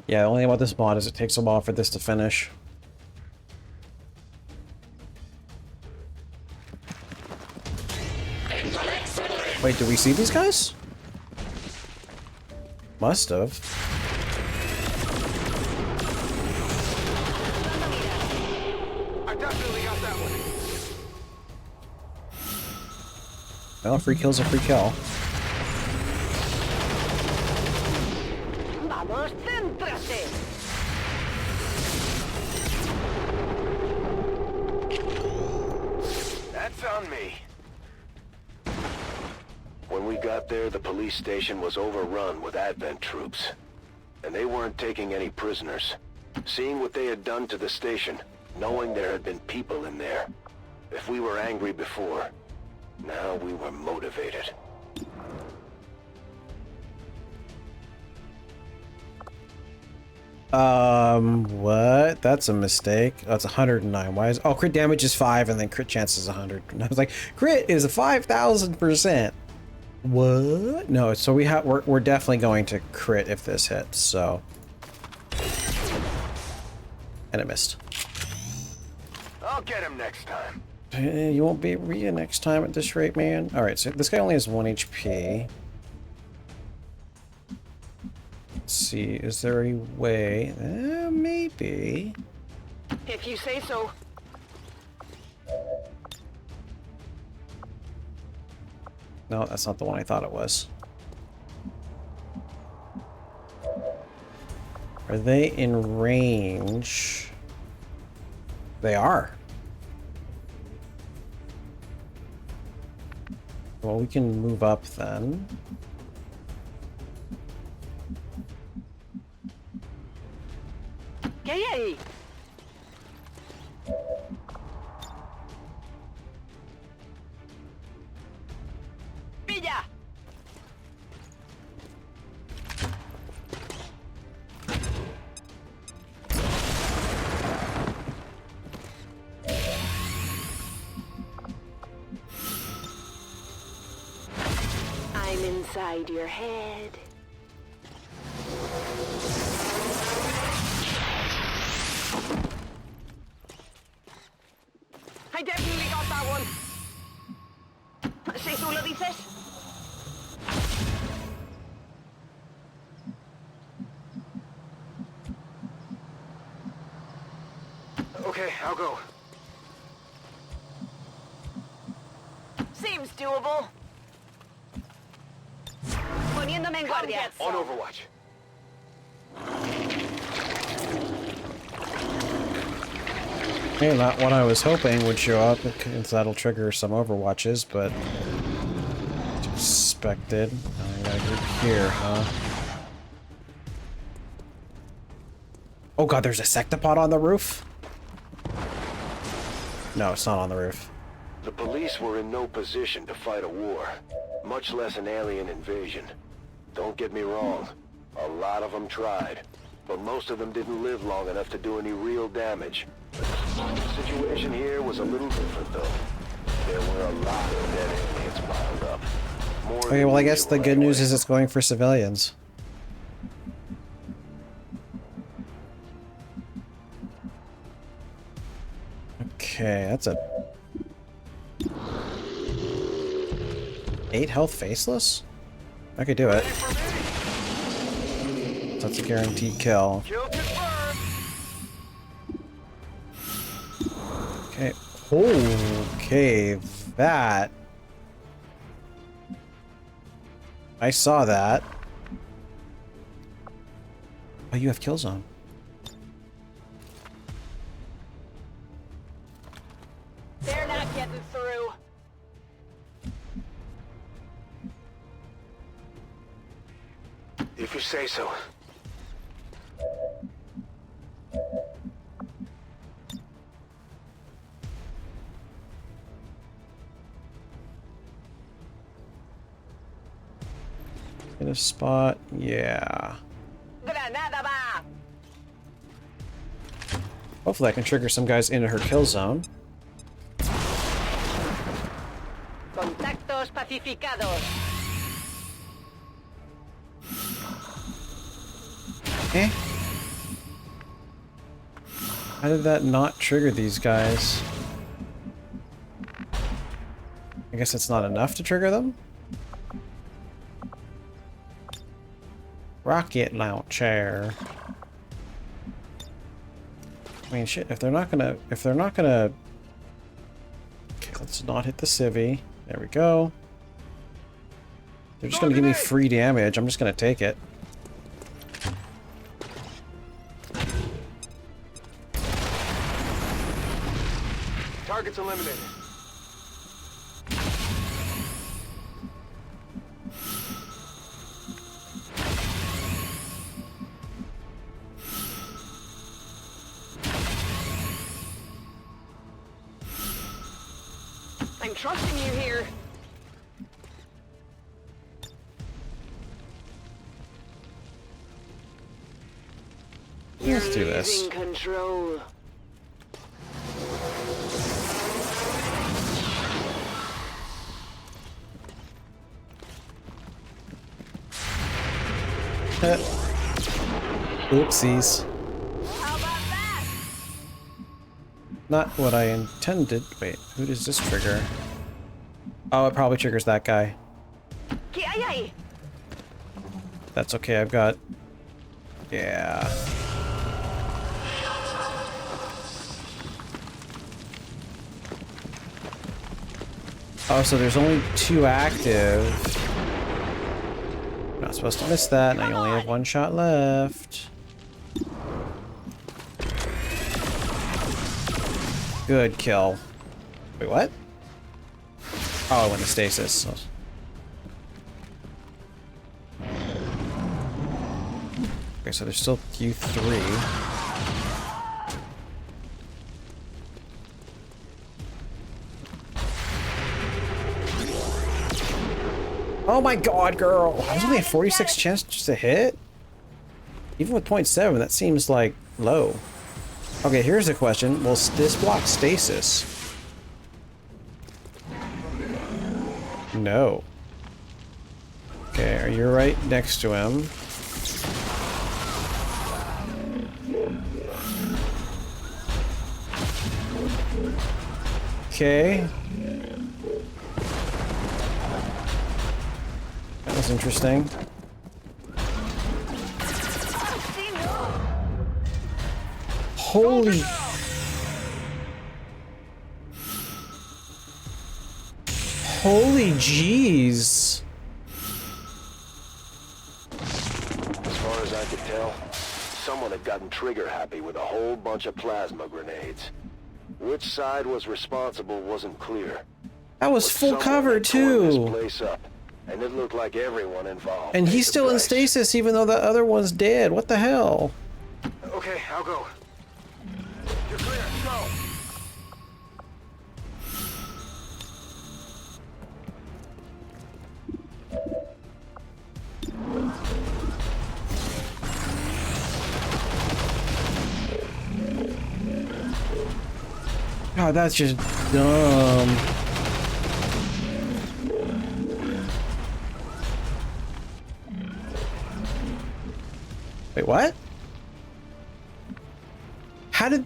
Yeah, the only thing about this mod is it takes a while for this to finish. Wait, did we see these guys? Must have. I definitely got that one. Well, free kill's a free kill. Vamos, céntrate. That's on me. When we got there, the police station was overrun with Advent troops. And they weren't taking any prisoners. Seeing what they had done to the station, knowing there had been people in there. If we were angry before, now we were motivated. What? That's a mistake. Oh, it's 109. Why is... Oh, crit damage is 5 and then crit chance is 100. And I was like, crit is a 5,000%. What? No, so we're definitely going to crit if this hits, so. And it missed. I'll get him next time. You won't be able to read it next time at this rate, man. Alright, so this guy only has 1 HP. Let's see, is there a way? Maybe. If you say so. No, that's not the one I thought it was. Are they in range? They are. Well, we can move up then. ¿Qué hay ahí? Pilla. inside your head. I definitely got that one. ¿Si tú lo dices? Okay, I'll go. Seems doable. Poniéndome en guardia. On Overwatch. Okay, not what I was hoping would show up, because that'll trigger some Overwatches, but expected. I got a group here, huh? Oh god, there's a sectopod on the roof? No, it's not on the roof. The police were in no position to fight a war, much less an alien invasion. Don't get me wrong, a lot of them tried, but most of them didn't live long enough to do any real damage. The situation here was a little different, though. There were a lot of dead aliens piled up. More Okay, well I guess the good news is it's going for civilians. Okay, that's a 8 health faceless? I could do it. That's a guaranteed kill. Kill confirmed. Okay. Okay, that. I saw that. Oh, you have kill zone. They're not getting through. If you say so. Get a spot. Yeah. Granada va. Hopefully I can trigger some guys into her kill zone. Contactos pacificados. Eh? How did that not trigger these guys? I guess it's not enough to trigger them? Rocket launcher. I mean, shit, if they're not gonna... Okay, let's not hit the civvy. There we go. They're just gonna give me free damage. I'm just gonna take it. Target's eliminated. I'm trusting you here. Let's do this. Losing control. Oopsies. How about that? Not what I intended. Wait, who does this trigger? Oh, it probably triggers that guy. ¿Qué hay ahí? That's okay, I've got... Yeah. Oh, so there's only 2 active. Not supposed to miss that. Now you only have 1 shot left. Good kill. Wait, what? Oh, I went to stasis. Okay, so there's still Q3. Oh my god, girl! I was only a 46 chance just to hit? Even with 0.7, that seems like low. Okay, here's the question. Will this block stasis? Okay, are you right next to him? Okay. That was interesting. Holy... Holy jeez. As far as I could tell, someone had gotten trigger happy with a whole bunch of plasma grenades. Which side was responsible wasn't clear. That was But full someone cover had torn too. this place up, and it looked like everyone involved And paid he's the still in price. stasis even though the other one's dead. What the hell? Okay, I'll go. You're clear. Go. God, that's just dumb. Wait, what? How did...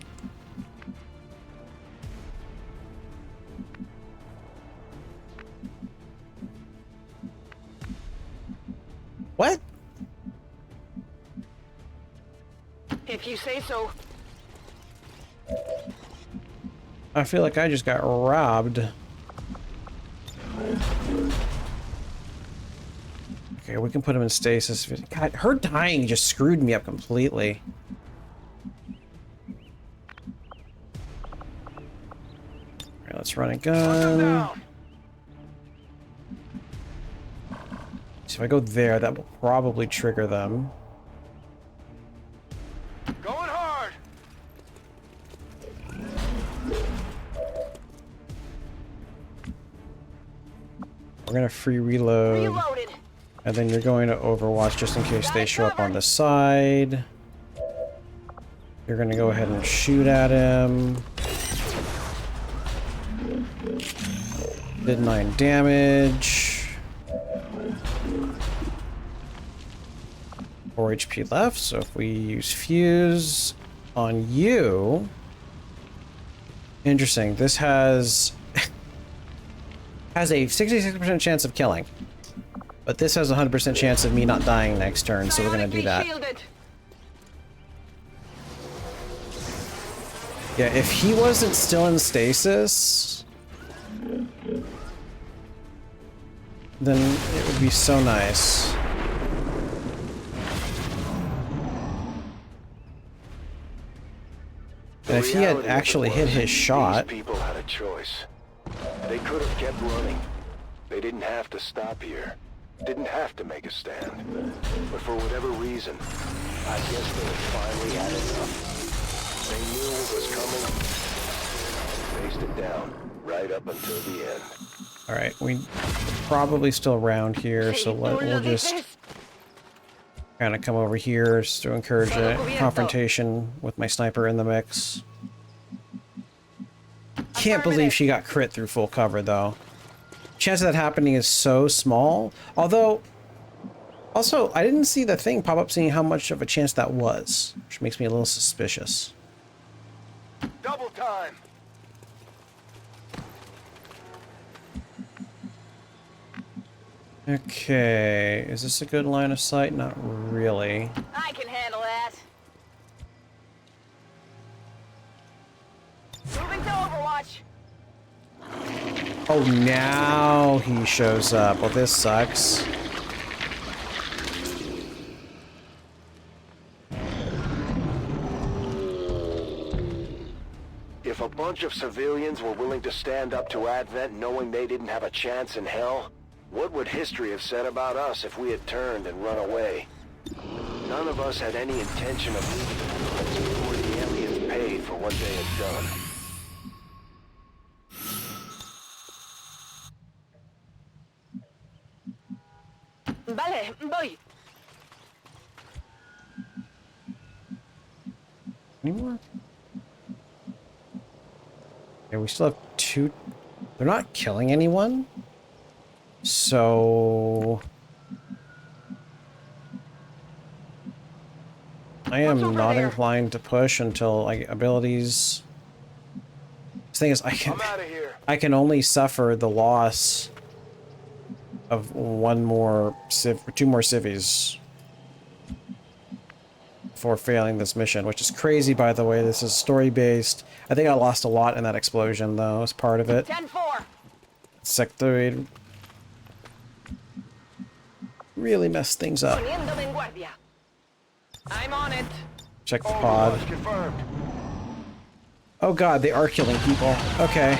What? If you say so. I feel like I just got robbed. Okay, we can put him in stasis. God, her dying just screwed me up completely. Alright, let's run a gun. So if I go there, that will probably trigger them. Going hard. We're gonna free reload. Reloaded. And then you're going to Overwatch just in case they show up on the side. You're going to go ahead and shoot at him. Did 9 damage. 4 HP left, so if we use Fuse on you... Interesting, this has... has a 66% chance of killing. But this has a 100% chance of me not dying next turn, so we're gonna do that. Yeah, if he wasn't still in stasis, then it would be so nice. And if he had actually hit his shot... These people had a choice. They could have kept running. They didn't have to stop here. Didn't have to make a stand. But for whatever reason, I guess they had finally had enough. They knew what was coming. Faced it down, right up until the end. Alright, we're probably still around here, so we'll just kind of come over here just to encourage a confrontation with my sniper in the mix. Can't believe she got crit through full cover, though. Chance of that happening is so small. Although, also, I didn't see the thing pop up seeing how much of a chance that was, which makes me a little suspicious. Double time. Okay, is this a good line of sight? Not really. I can handle that. Moving to Overwatch. Oh, now he shows up. Well, this sucks. If a bunch of civilians were willing to stand up to Advent knowing they didn't have a chance in hell, what would history have said about us if we had turned and run away? None of us had any intention of leaving the place before the aliens paid for what they had done. Vale, voy. Any more? Yeah, we still have 2. They're not killing anyone. So I am not inclined to push until like abilities. The thing is, I'm out of here. I can only suffer the loss of two more civvies for failing this mission, which is crazy, by the way. This is story-based. I think I lost a lot in that explosion, though, as part of it. 10-4. Sectoid really messed things up. Poniéndome en guardia. I'm on it. Check the pod. Confirmed. Oh god, they are killing people. Okay.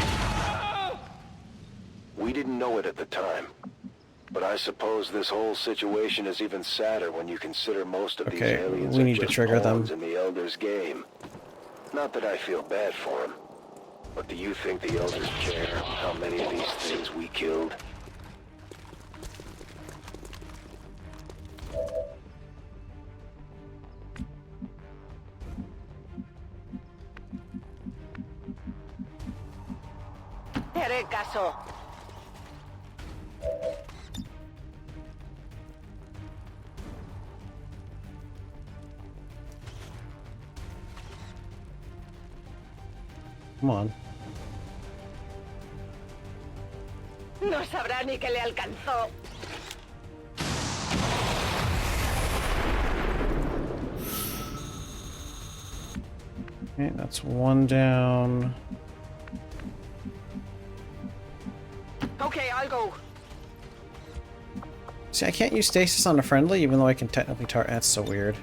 We didn't know it at the time, but I suppose this whole situation is even sadder when you consider most of these Okay, aliens we are need to just trigger them. pawns in the Elders' game. Not that I feel bad for them, but do you think the Elders care how many of these things we killed? Te haré caso. Come on. No sabrá ni que le alcanzó. Okay, that's one down. Okay, I'll go. See, I can't use stasis on a friendly, even though I can technically target. That's so weird.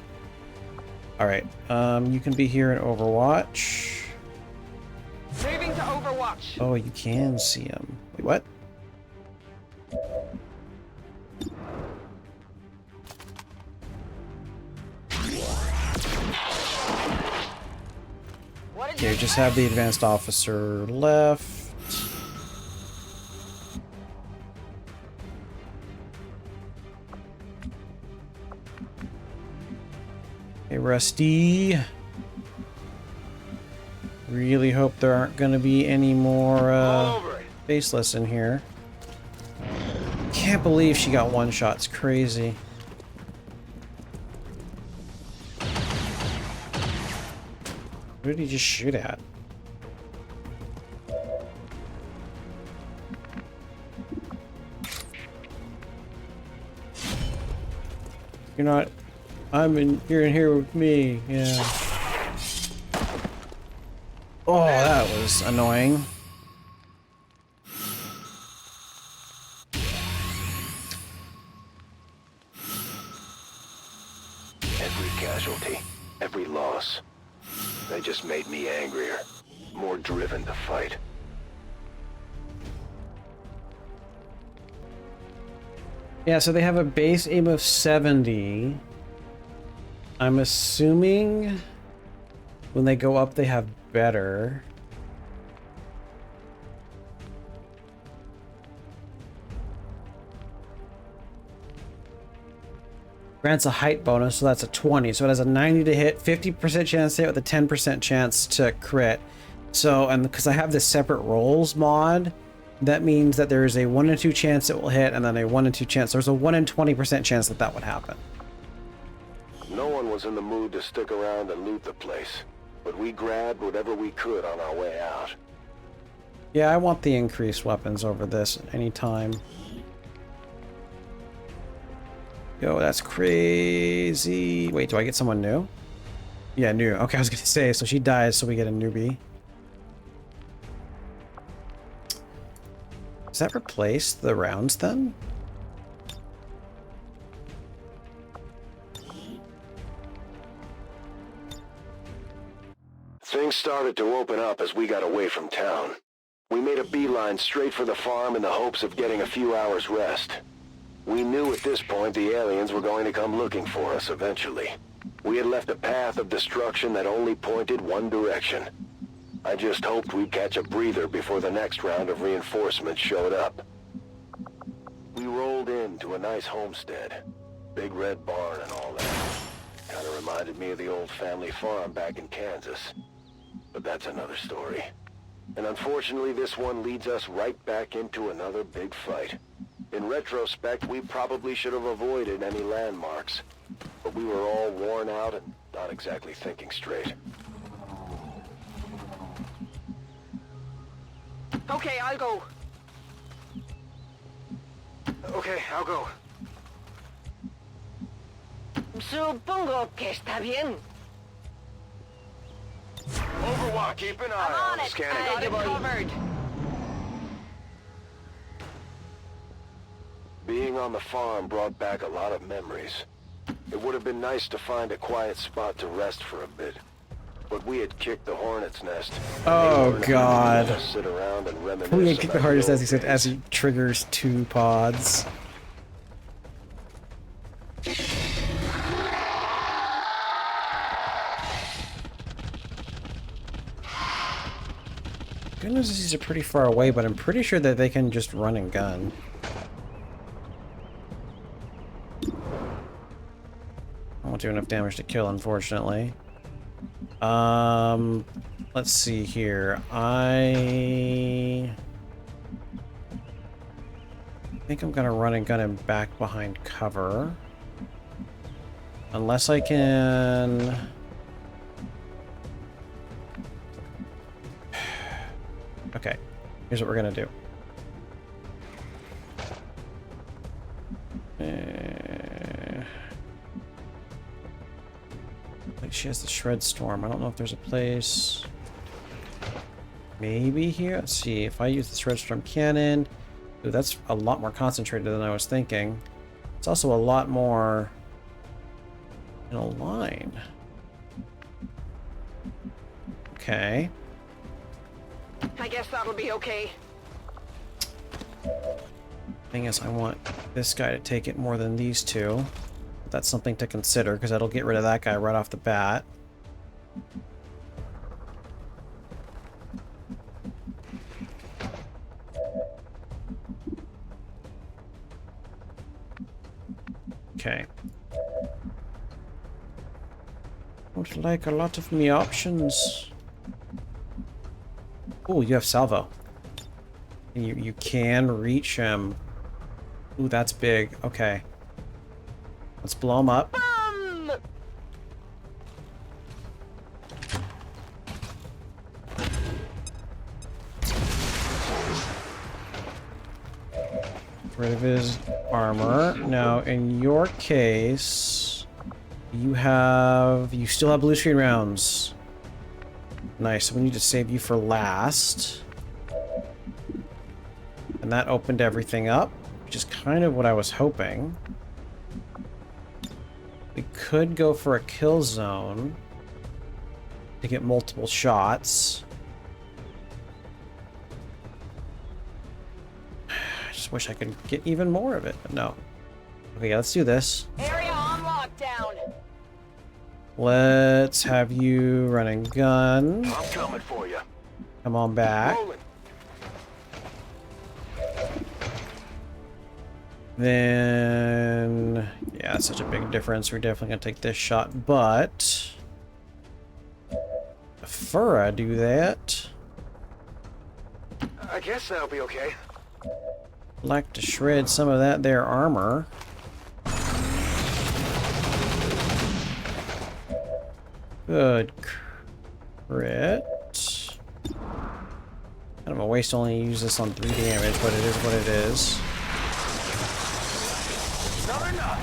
Alright, you can be here in Overwatch. Moving to Overwatch. Oh, you can see him. Wait, what? What did Okay, you just have the advanced officer left. Hey, Rusty. Really hope there aren't going to be any more faceless in here. Can't believe she got one shot. It's crazy. Who did he just shoot at? You're not. You're in here with me. Yeah. Oh, that was annoying. Every casualty, every loss, they just made me angrier, more driven to fight. Yeah, so they have a base aim of 70. I'm assuming when they go up, they have better. Grants a height bonus, so that's a 20. So it has a 90 to hit, 50% chance to hit with a 10% chance to crit. So, and because I have this separate rolls mod, that means that there is a 1 in 2 chance it will hit, and then a 1 in 2 chance. There's a 1 in 20% chance that that would happen. No one was in the mood to stick around and loot the place, but we grabbed whatever we could on our way out. Yeah, I want the increased weapons over this anytime. Yo, that's crazy. Wait, do I get someone new? Yeah, new. Okay, I was gonna say, so she dies, so we get a newbie. Does that replace the rounds then? Things started to open up as we got away from town. We made a beeline straight for the farm in the hopes of getting a few hours rest. We knew at this point the aliens were going to come looking for us eventually. We had left a path of destruction that only pointed one direction. I just hoped we'd catch a breather before the next round of reinforcements showed up. We rolled into a nice homestead. Big red barn and all that. Kinda reminded me of the old family farm back in Kansas. But that's another story. And unfortunately, this one leads us right back into another big fight. In retrospect, we probably should have avoided any landmarks. But we were all worn out and Not exactly thinking straight. Okay, I'll go. Okay, I'll go. Supongo que está bien. Overwatch, keep an I'm eye on it. Scanning. I got it covered. Being on the farm brought back a lot of memories. It would have been nice to find a quiet spot to rest for a bit. But we had kicked the hornet's nest. Oh, God. Just sit around and reminisce We can kick the about hardest, as he old said, as days. he triggers 2 pods. Good news is these are pretty far away, but I'm pretty sure that they can just run and gun. I won't do enough damage to kill, unfortunately. Let's see here. I think I'm gonna run and gun him back behind cover. Unless I can... Okay, here's what we're gonna do. Like she has the Shred Storm. I don't know if there's a place. Maybe here. Let's see. If I use the Shred Storm cannon, ooh, that's a lot more concentrated than I was thinking. It's also a lot more in a line. Okay. I guess that'll be okay. Thing is, I want this guy to take it more than these two. That's something to consider, because that'll get rid of that guy right off the bat. Okay. Would like a lot of me options. Oh, you have salvo. And you can reach him. Ooh, that's big. Okay. Let's blow him up. Get rid of his armor. Now, in your case, you still have blue screen rounds. Nice. So we need to save you for last. And that opened everything up, which is kind of what I was hoping. We could go for a kill zone to get multiple shots. I just wish I could get even more of it, but no. Okay, let's do this. Area on lockdown. Let's have you run and gun. I'm coming for you. Come on back. Rolling. Then, yeah, that's such a big difference. We're definitely gonna take this shot, but before I do that, I guess that'll be okay. I'd like to shred some of that there armor. Good crit. Kind of a waste to only use this on 3 damage, but it is what it is. Not enough.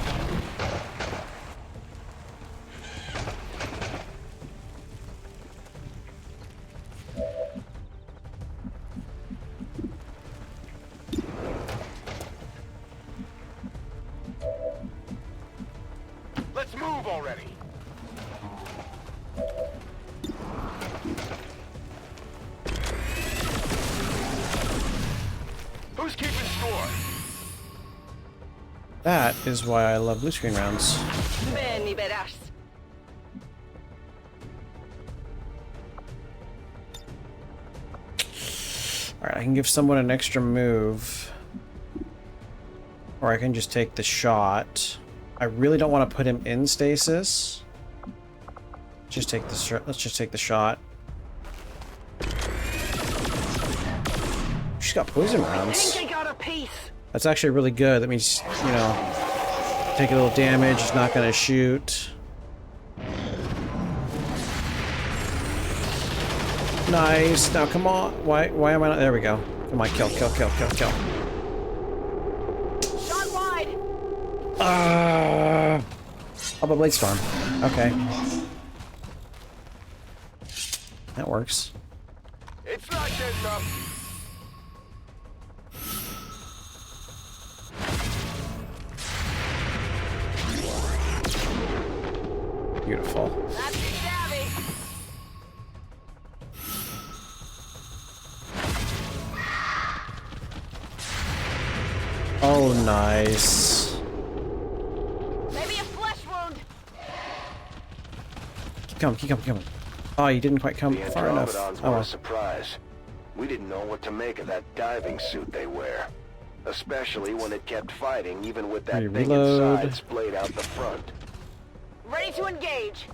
Let's move already. Who's keeping score? That is why I love blue screen rounds. Ven y verás. Alright, I can give someone an extra move. Or I can just take the shot. I really don't want to put him in stasis. Just take the let's just take the shot. She's got poison I rounds. think I got a piece. That's actually really good. That means, you know, take a little damage, it's not gonna shoot. Nice. Now come on. Why am I not? There we go. Come on, kill. Shot wide. Oh, but blade storm. Okay. That works. It's not good enough. Beautiful. That's savvy. Oh, nice. Maybe a flesh wound. Keep coming. Oh, you didn't quite come The far enough. Andromedons Oh, were a well. surprise. We didn't know what to make of that diving suit they wear. Especially when it kept fighting, even with that thing Reload. inside splayed out the front. Ready to engage.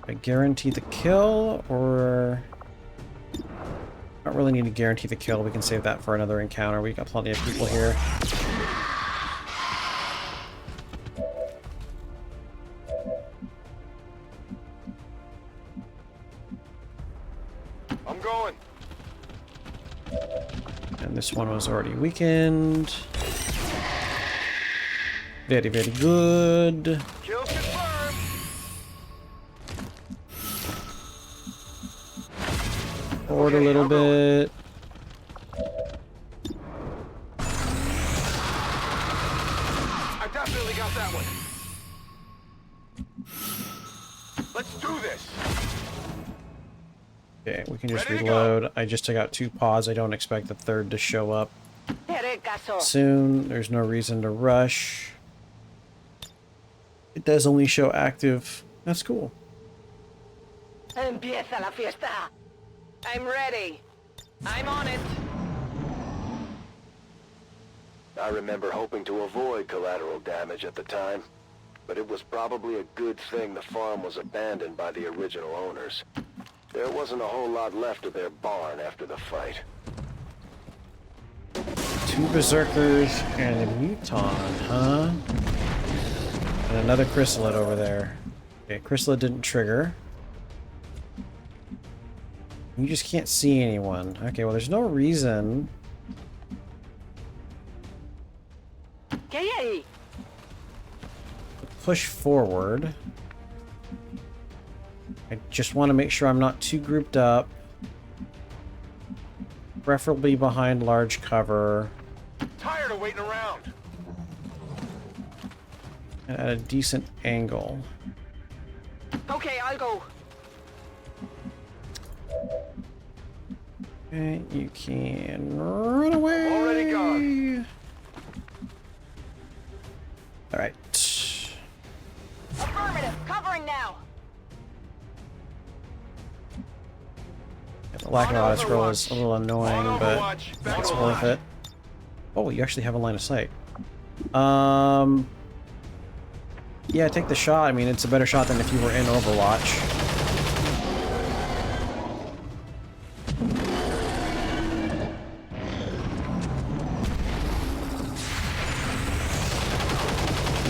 I guarantee the kill, or... Don't really need to guarantee the kill. We can save that for another encounter. We got plenty of people here. I'm going. And this one was already weakened. Very, very good. Kill confirmed. Forward a Okay, little I'll go. bit. I definitely got that one. Let's do this. Okay, we can just Ready to go. reload. I just took out 2 pods. I don't expect the third to show up Tere caso. soon. There's no reason to rush. It does only show active. That's cool. Empieza la fiesta. I'm ready. I'm on it. I remember hoping to avoid collateral damage at the time, but it was probably a good thing the farm was abandoned by the original owners. There wasn't a whole lot left of their barn after the fight. 2 berserkers and a muton, huh? And another chrysalid over there. Okay, chrysalid didn't trigger. You just can't see anyone. Okay, well, there's no reason. ¿Qué hay ahí? Push forward. I just want to make sure I'm not too grouped up. Preferably behind large cover. Tired of waiting around. And at a decent angle. Okay, I'll go. Okay, you can run away. Already gone. Alright. Affirmative. Covering now. The lack of auto scroll is a little annoying, On but Overwatch. Back it's to worth life. it. Oh, you actually have a line of sight. Yeah, take the shot. I mean, it's a better shot than if you were in Overwatch.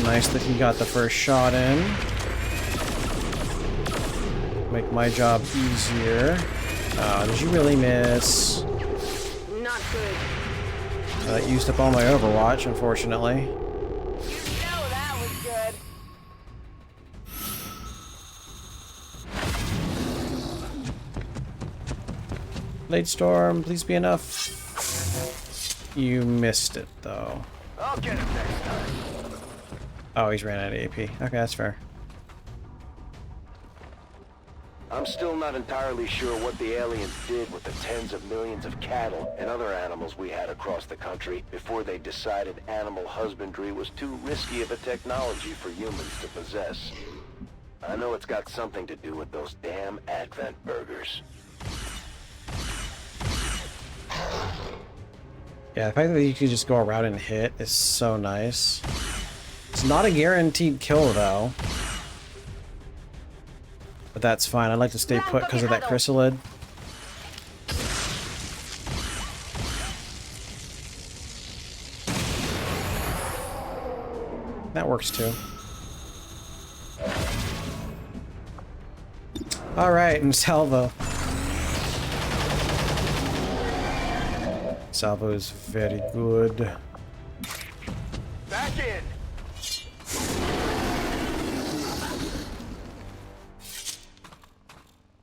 Nice that he got the first shot in. Make my job easier. Did you really miss? Not good. That used up all my Overwatch, unfortunately. You know that was good. Blade Storm, please be enough. You missed it, though. I'll get him next time. Oh, he's ran out of AP. Okay, that's fair. I'm still not entirely sure what the aliens did with the tens of millions of cattle and other animals we had across the country before they decided animal husbandry was too risky of a technology for humans to possess. I know it's got something to do with those damn Advent burgers. Yeah, the fact that you could just go around and hit is so nice. It's not a guaranteed kill, though. But that's fine. I'd like to stay put because of that chrysalid. That works too. Alright, and salvo. Salvo is very good. Back in.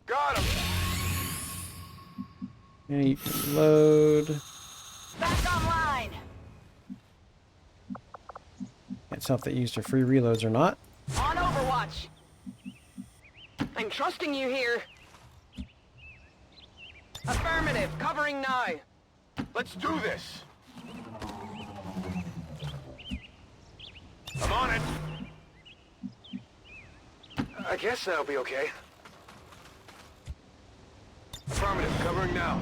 Got him. Yeah, you can load. Back online. Can't tell if they used their free reloads or not. On Overwatch. I'm trusting you here. Affirmative. Covering now. Let's do this. I'm on it. I guess that'll be okay. Affirmative. Covering now.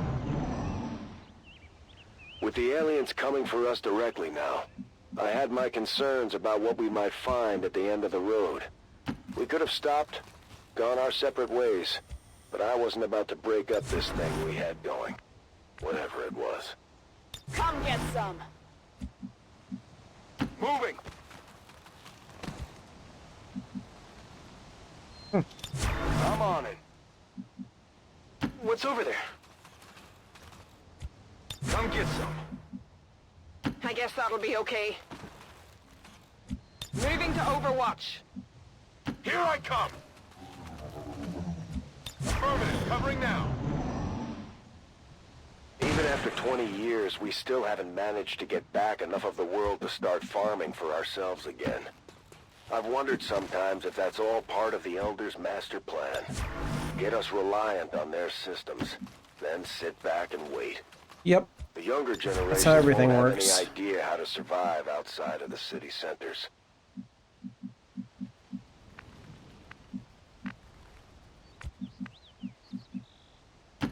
With the aliens coming for us directly now, I had my concerns about what we might find at the end of the road. We could have stopped, gone our separate ways, but I wasn't about to break up this thing we had going. Whatever it was. Come get some. Moving. I'm on it. What's over there? Come get some. I guess that'll be okay. Moving to Overwatch. Here I come. Affirmative. Covering now. Even after 20 years, we still haven't managed to get back enough of the world to start farming for ourselves again. I've wondered sometimes if that's all part of the Elders' master plan. Get us reliant on their systems, then sit back and wait. Yep. The younger generation That's how everything won't have works. any idea how to survive outside of the city centers.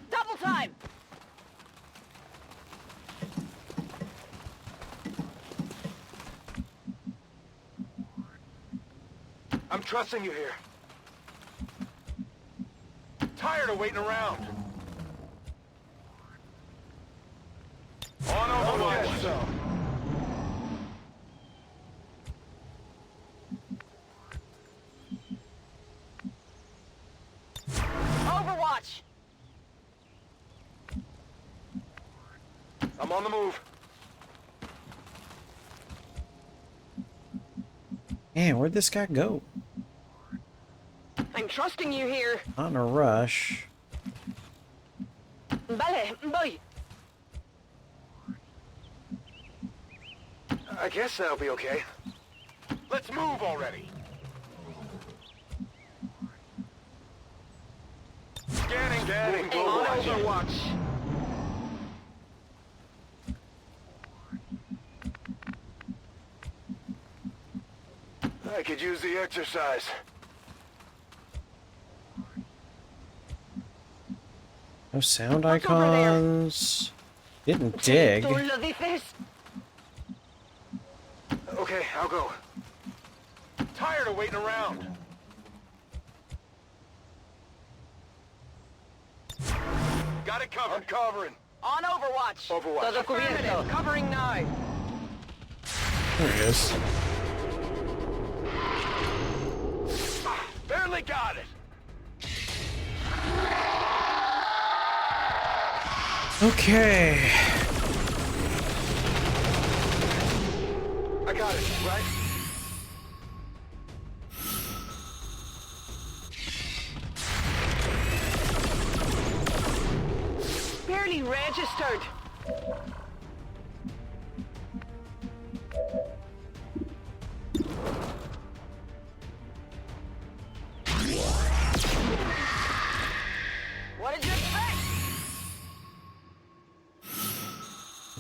Double time. I'm trusting you here. Tired of waiting around. On Overwatch. Overwatch. I'm on the move. Man, where'd this guy go? I'm trusting you here. Not in a rush. Vale, voy. I guess that'll be okay. Let's move already. Scanning. On Overwatch. Overwatch. I could use the exercise. No sound What's over there? icons. Didn't dig. ¿Tú lo dices? Okay, I'll go. Tired of waiting around. Got it covered. I'm covering. On Overwatch. Overwatch. Todo cubierto. Covering now. There he is. Barely got it. Okay. I got it, right? Barely registered. What did you expect?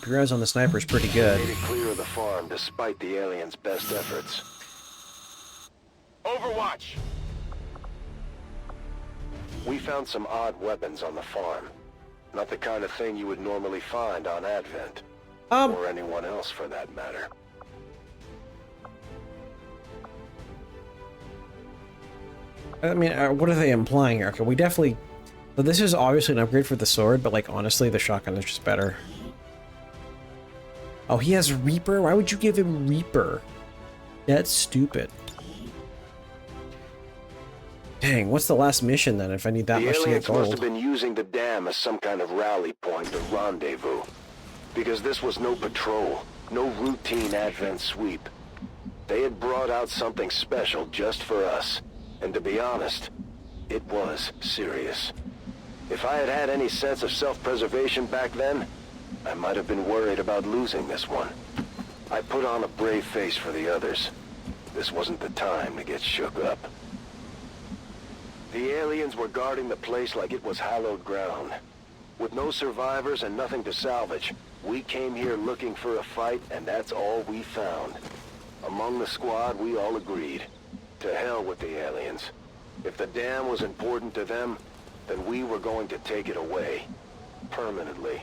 Your eyes on the sniper is pretty Made good. it clear of the farm despite the aliens' best efforts. Overwatch. We found some odd weapons on the farm. Not the kind of thing you would normally find on Advent. Or anyone else for that matter. I mean, what are they implying here? Okay, we definitely... But this is obviously an upgrade for the sword, but like, honestly, the shotgun is just better. Oh, he has Reaper? Why would you give him Reaper? That's stupid. Dang, what's the last mission then if I need that The much to get aliens must gold? have been using the dam as some kind of rally point or rendezvous. Because this was no patrol, no routine Advent sweep. They had brought out something special just for us. And to be honest, it was serious. If I had had any sense of self-preservation back then, I might have been worried about losing this one. I put on a brave face for the others. This wasn't the time to get shook up. The aliens were guarding the place like it was hallowed ground. With no survivors and nothing to salvage, we came here looking for a fight, and that's all we found. Among the squad, we all agreed. To hell with the aliens. If the dam was important to them, then we were going to take it away. Permanently.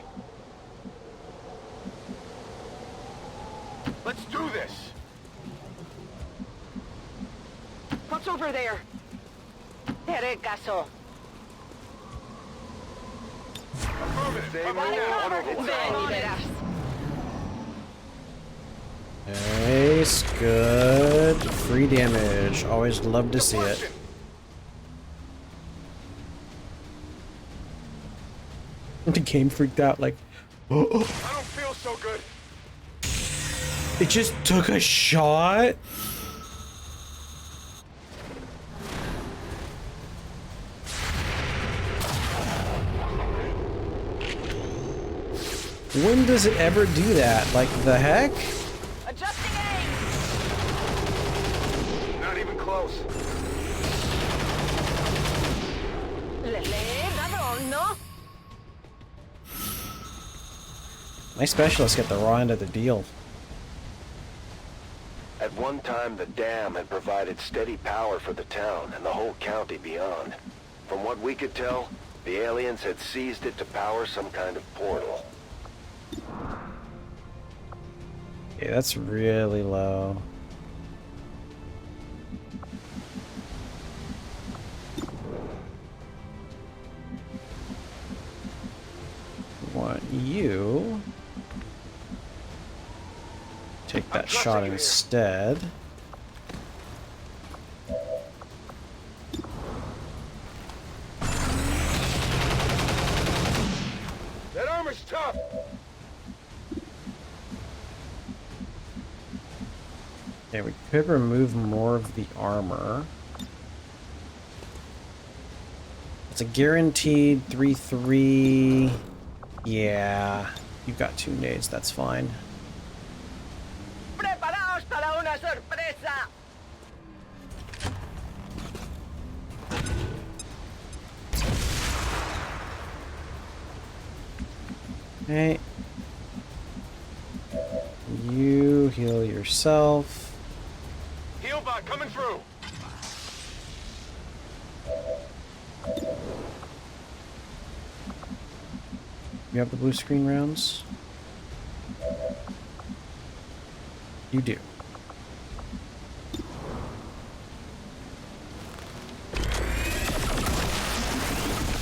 Let's do this! What's over there? Haré caso. Affirmative. Stay Cover moving. now. On Ven y verás. Nice, good. Free damage. Always love to see it. The game freaked out like, oh, I don't feel so good. it just took a shot? When does it ever do that? Like, the heck? Adjusting aim. Not even close. Lele, ladrón, no? My specialists get the raw end of the deal. At one time, the dam had provided steady power for the town and the whole county beyond. From what we could tell, the aliens had seized it to power some kind of portal. Yeah, that's really low. Want you take that shot instead. That armor's tough. Okay, we could remove more of the armor. It's a guaranteed 3-3. Yeah, you've got 2 nades, that's fine. Preparaos para una sorpresa. Okay. You heal yourself. Heal bot coming through. You have the blue screen rounds? You do.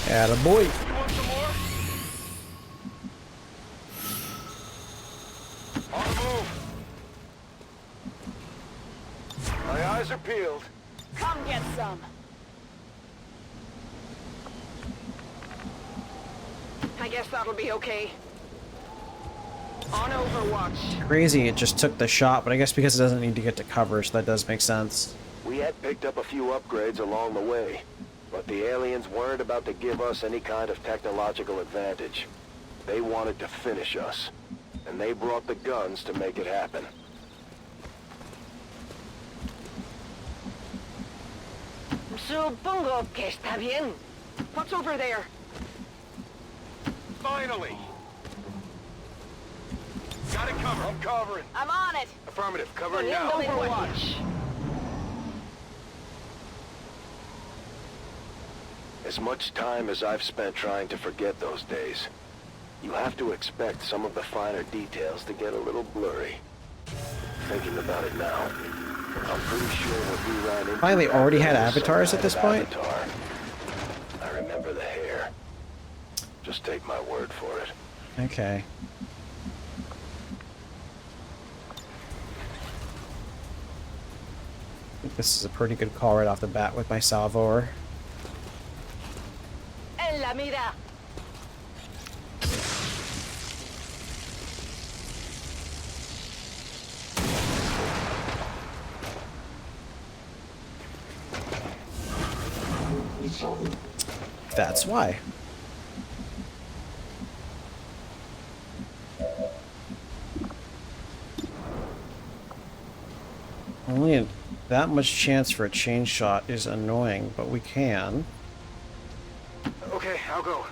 Attaboy. You want some more? On the move. My eyes are peeled. Come get some. I guess that'll be okay. On Overwatch. Crazy, it just took the shot, but I guess because it doesn't need to get to cover, so that does make sense. We had picked up a few upgrades along the way, but the aliens weren't about to give us any kind of technological advantage. They wanted to finish us, and they brought the guns to make it happen. Supongo que está bien. What's over there? Finally. Got it covered. I'm covering. I'm on it. Affirmative. Covering Poniendo now. Overwatch. As much time as I've spent trying to forget those days, you have to expect some of the finer details to get a little blurry. Thinking about it now, I'm pretty sure what we ran into... Finally, already had was some avatars at kind this of point? avatar. I remember the hair. Just take my word for it. Okay. I think this is a pretty good call right off the bat with my Salvor. En la mira. That's why. Only that much chance for a chain shot is annoying, but we can. Okay, I'll go.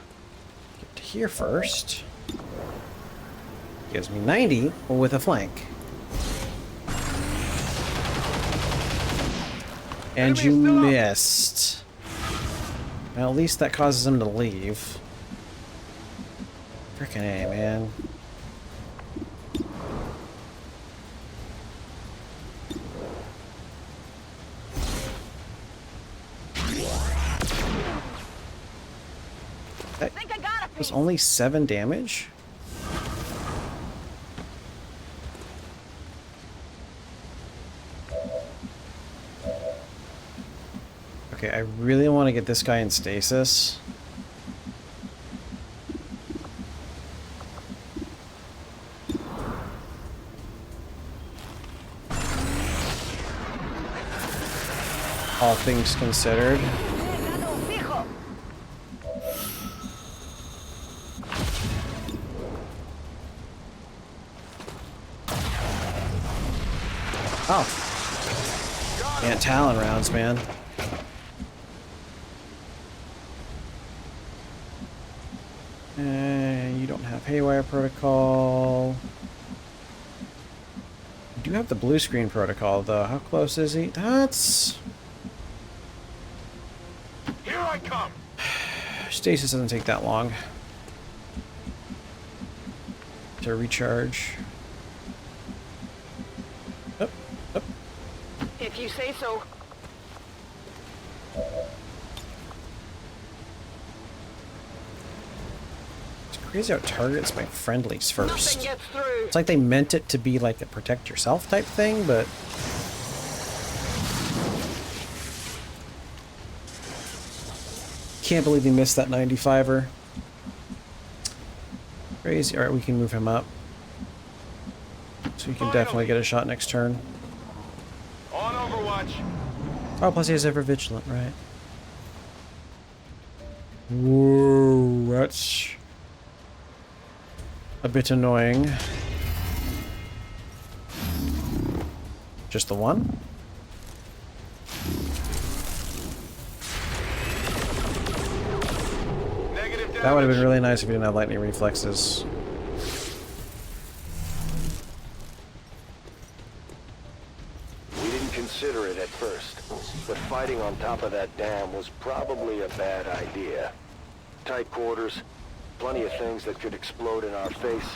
Get to here first. Gives me 90 with a flank. And you missed. Well, at least that causes him to leave. Frickin' A, man. That was only 7 damage? Okay, I really want to get this guy in stasis. All things considered. Oh. Man, Talon rounds, man. You don't have Haywire Protocol. You do have the blue screen protocol, though. How close is he? That's... Here I come. Stasis doesn't take that long to recharge. Up, up. If you say so. Crazy how it targets my friendlies first. Nothing gets through. It's like they meant it to be like a protect yourself type thing, but... Can't believe he missed that 95er. Crazy. Alright, we can move him up. So we can definitely get a shot next turn. On Overwatch. Oh, plus he has ever vigilant, right? Whoa, that's a bit annoying. Just the one? That would have been really nice if you didn't have lightning reflexes. We didn't consider it at first, but fighting on top of that dam was probably a bad idea. Tight quarters, plenty of things that could explode in our face,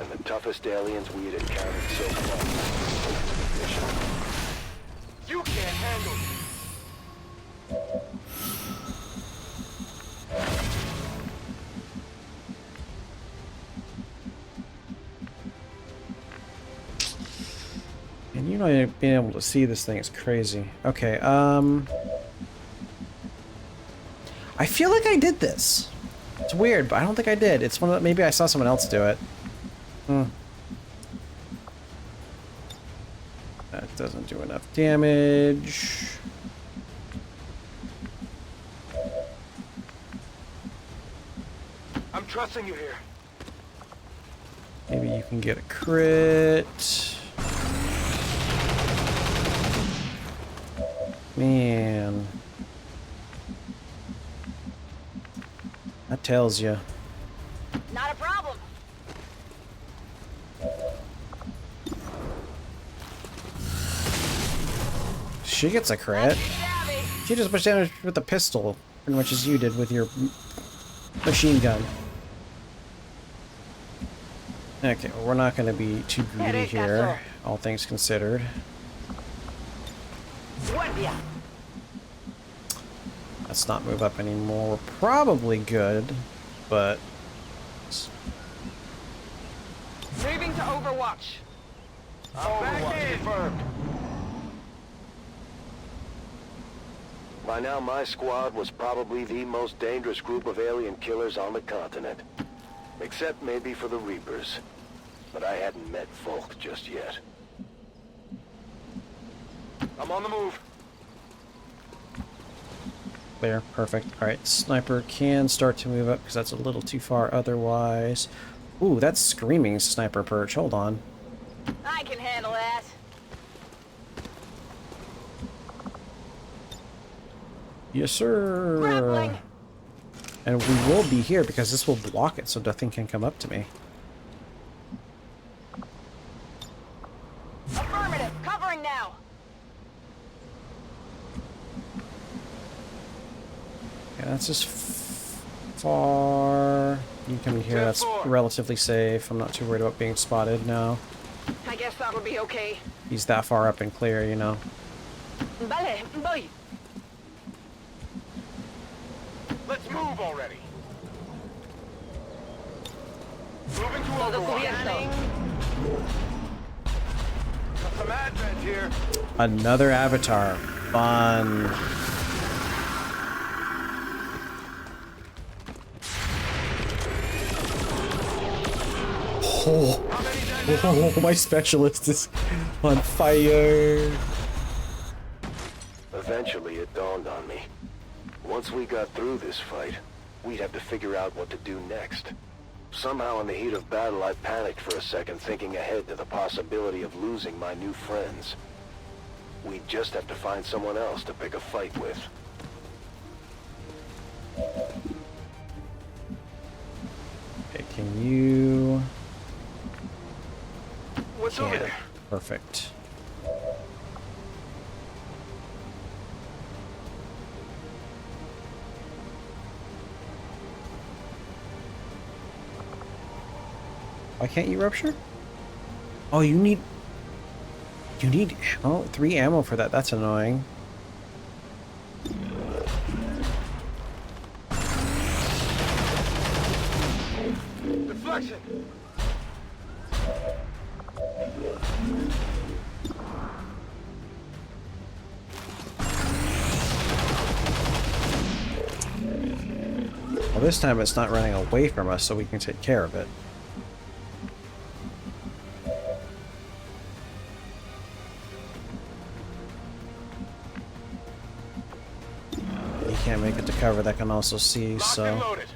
and the toughest aliens we had encountered so far. You can't handle me. And you know, being able to see this thing is crazy. Okay, I feel like I did this. It's weird, but I don't think I did. It's one of the, maybe I saw someone else do it. That doesn't do enough damage. I'm trusting you here. Maybe you can get a crit. Man. That tells you. Not a problem. She gets a crit. She does as much damage with the pistol, pretty much as you did with your machine gun. Okay, well, we're not going to be too greedy here, all things considered. Let's not move up anymore. We're probably good, but... Moving to Overwatch. Overwatch confirmed. By now, my squad was probably the most dangerous group of alien killers on the continent. Except maybe for the Reapers. But I hadn't met Volk just yet. I'm on the move. Clear. Perfect. All right, sniper can start to move up because that's a little too far otherwise. Ooh, that's screaming sniper perch. Hold on. I can handle that. Yes, sir. Grappling. And we will be here because this will block it so nothing can come up to me. Affirmative. Covering now. Yeah, that's just far. You come here, that's relatively safe. I'm not too worried about being spotted now. I guess that'll be okay. He's that far up and clear, you know. Vale, voy. Let's move already. Moving to Todo Overwatch. cubierto. Got some advent here. Another avatar. Fun. Oh, my specialist is on fire. Eventually, it dawned on me. Once we got through this fight, we'd have to figure out what to do next. Somehow in the heat of battle, I panicked for a second, thinking ahead to the possibility of losing my new friends. We'd just have to find someone else to pick a fight with. Okay, can you... What's over Can. there? Perfect. Why can't you rupture? Oh, you need... You need... Oh, 3 ammo for that. That's annoying. Deflection. Well, this time it's not running away from us, so we can take care of it. You can't make it to cover, that can also see, Locked and so... loaded.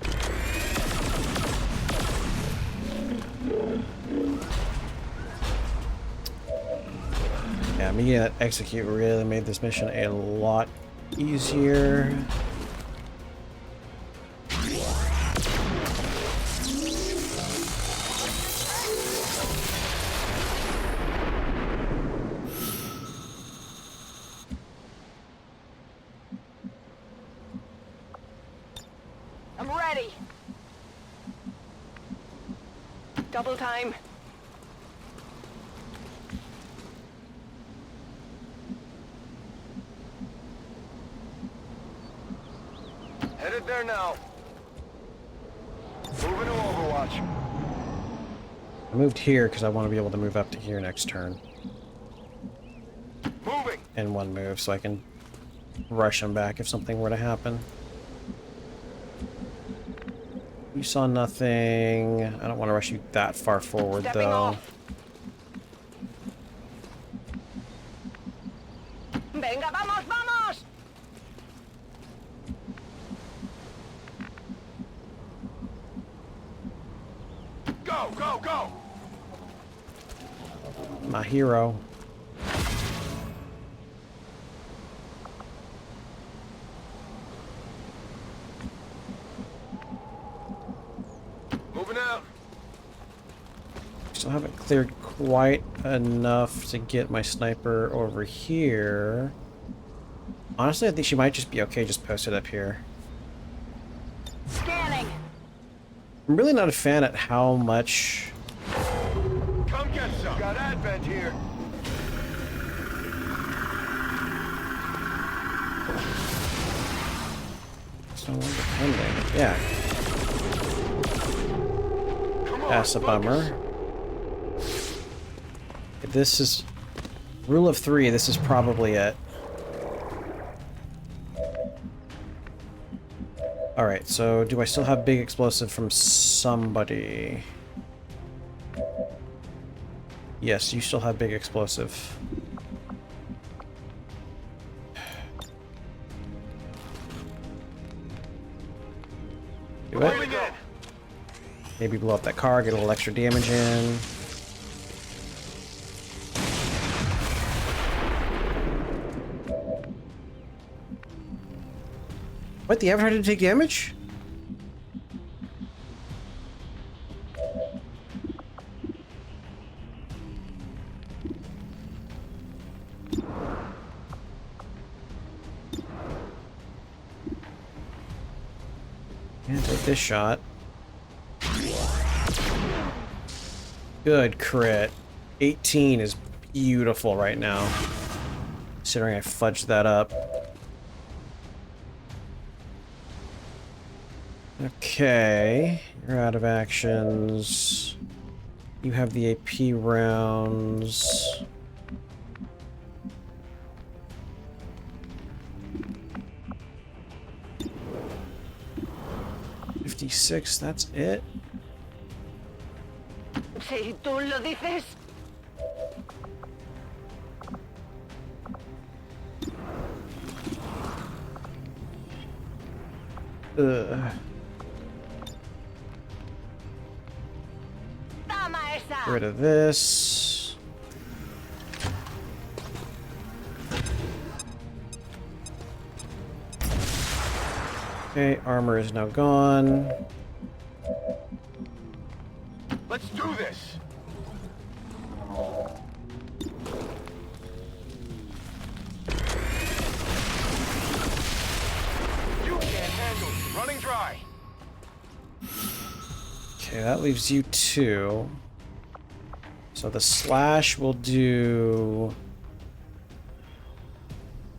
Yeah, me getting that execute really made this mission a lot easier. I'm ready. Double time. Headed there now. Moving to Overwatch. I moved here because I want to be able to move up to here next turn Moving. in one move, so I can rush him back if something were to happen. You saw nothing. I don't want to rush you that far forward, Stepping though. off. Venga, vamos, vamos! Go, go, go. My hero. Moving out. Still haven't cleared quite enough to get my sniper over here. Honestly, I think she might just be okay just posted up here. Scanning. I'm really not a fan at how much... Come get some. Got advent here. It's no longer pending. Yeah, Come on. that's a focus. bummer. This is... Rule of 3, this is probably it. Alright, so do I still have big explosive from somebody? Yes, you still have big explosive. Maybe blow up that car, get a little extra damage in. What, the Avatar didn't take damage? And take this shot. Good crit. 18 is beautiful right now. Considering I fudged that up. Okay, you're out of actions. You have the AP rounds. $56, that's it. Si tú lo dices. Ugh. Toma Get esa. rid of this. Okay, armor is now gone. Let's do this! You can't handle it. Running dry. Okay, that leaves you 2. So the slash will do...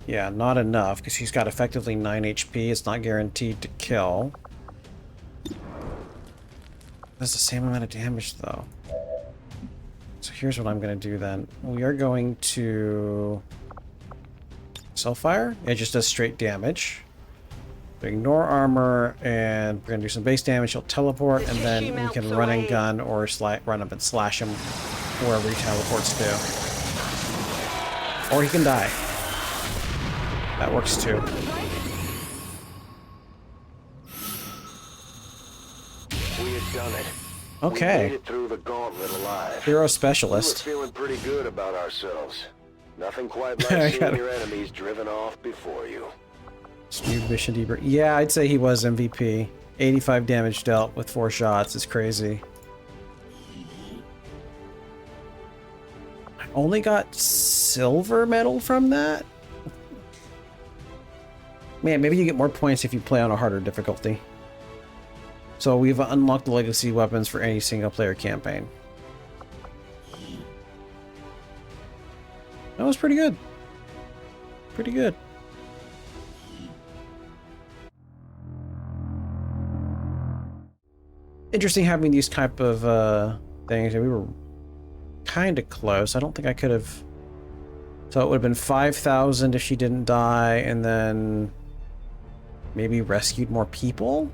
Yeah, not enough, because he's got effectively 9 HP. It's not guaranteed to kill. That's the same amount of damage, though. So here's what I'm going to do, then. We are going to... Self-fire? It just does straight damage. Ignore armor, and we're going to do some base damage. He'll teleport, and then we can run and gun or run up and slash him wherever he teleports to. Or he can die. That works too. We had done it. Okay. We made it through the gauntlet alive. Hero We were specialist. feeling pretty good about ourselves. Nothing quite like seeing your enemies driven off before you. Smooth mission deeper. Yeah, I'd say he was MVP. 85 damage dealt with 4 shots is crazy. I only got silver medal from that? Man, maybe you get more points if you play on a harder difficulty. So we've unlocked the legacy weapons for any single player campaign. That was pretty good. Pretty good. Interesting having these type of things. We were kind of close. I don't think I could have... So it would have been 5,000 if she didn't die, and then maybe rescued more people?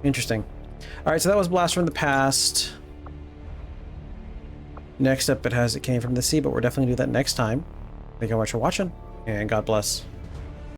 Interesting. Alright, so that was Blast from the Past. Next up, it came from the sea, but we're definitely going to do that next time. Thank you very much for watching, and God bless.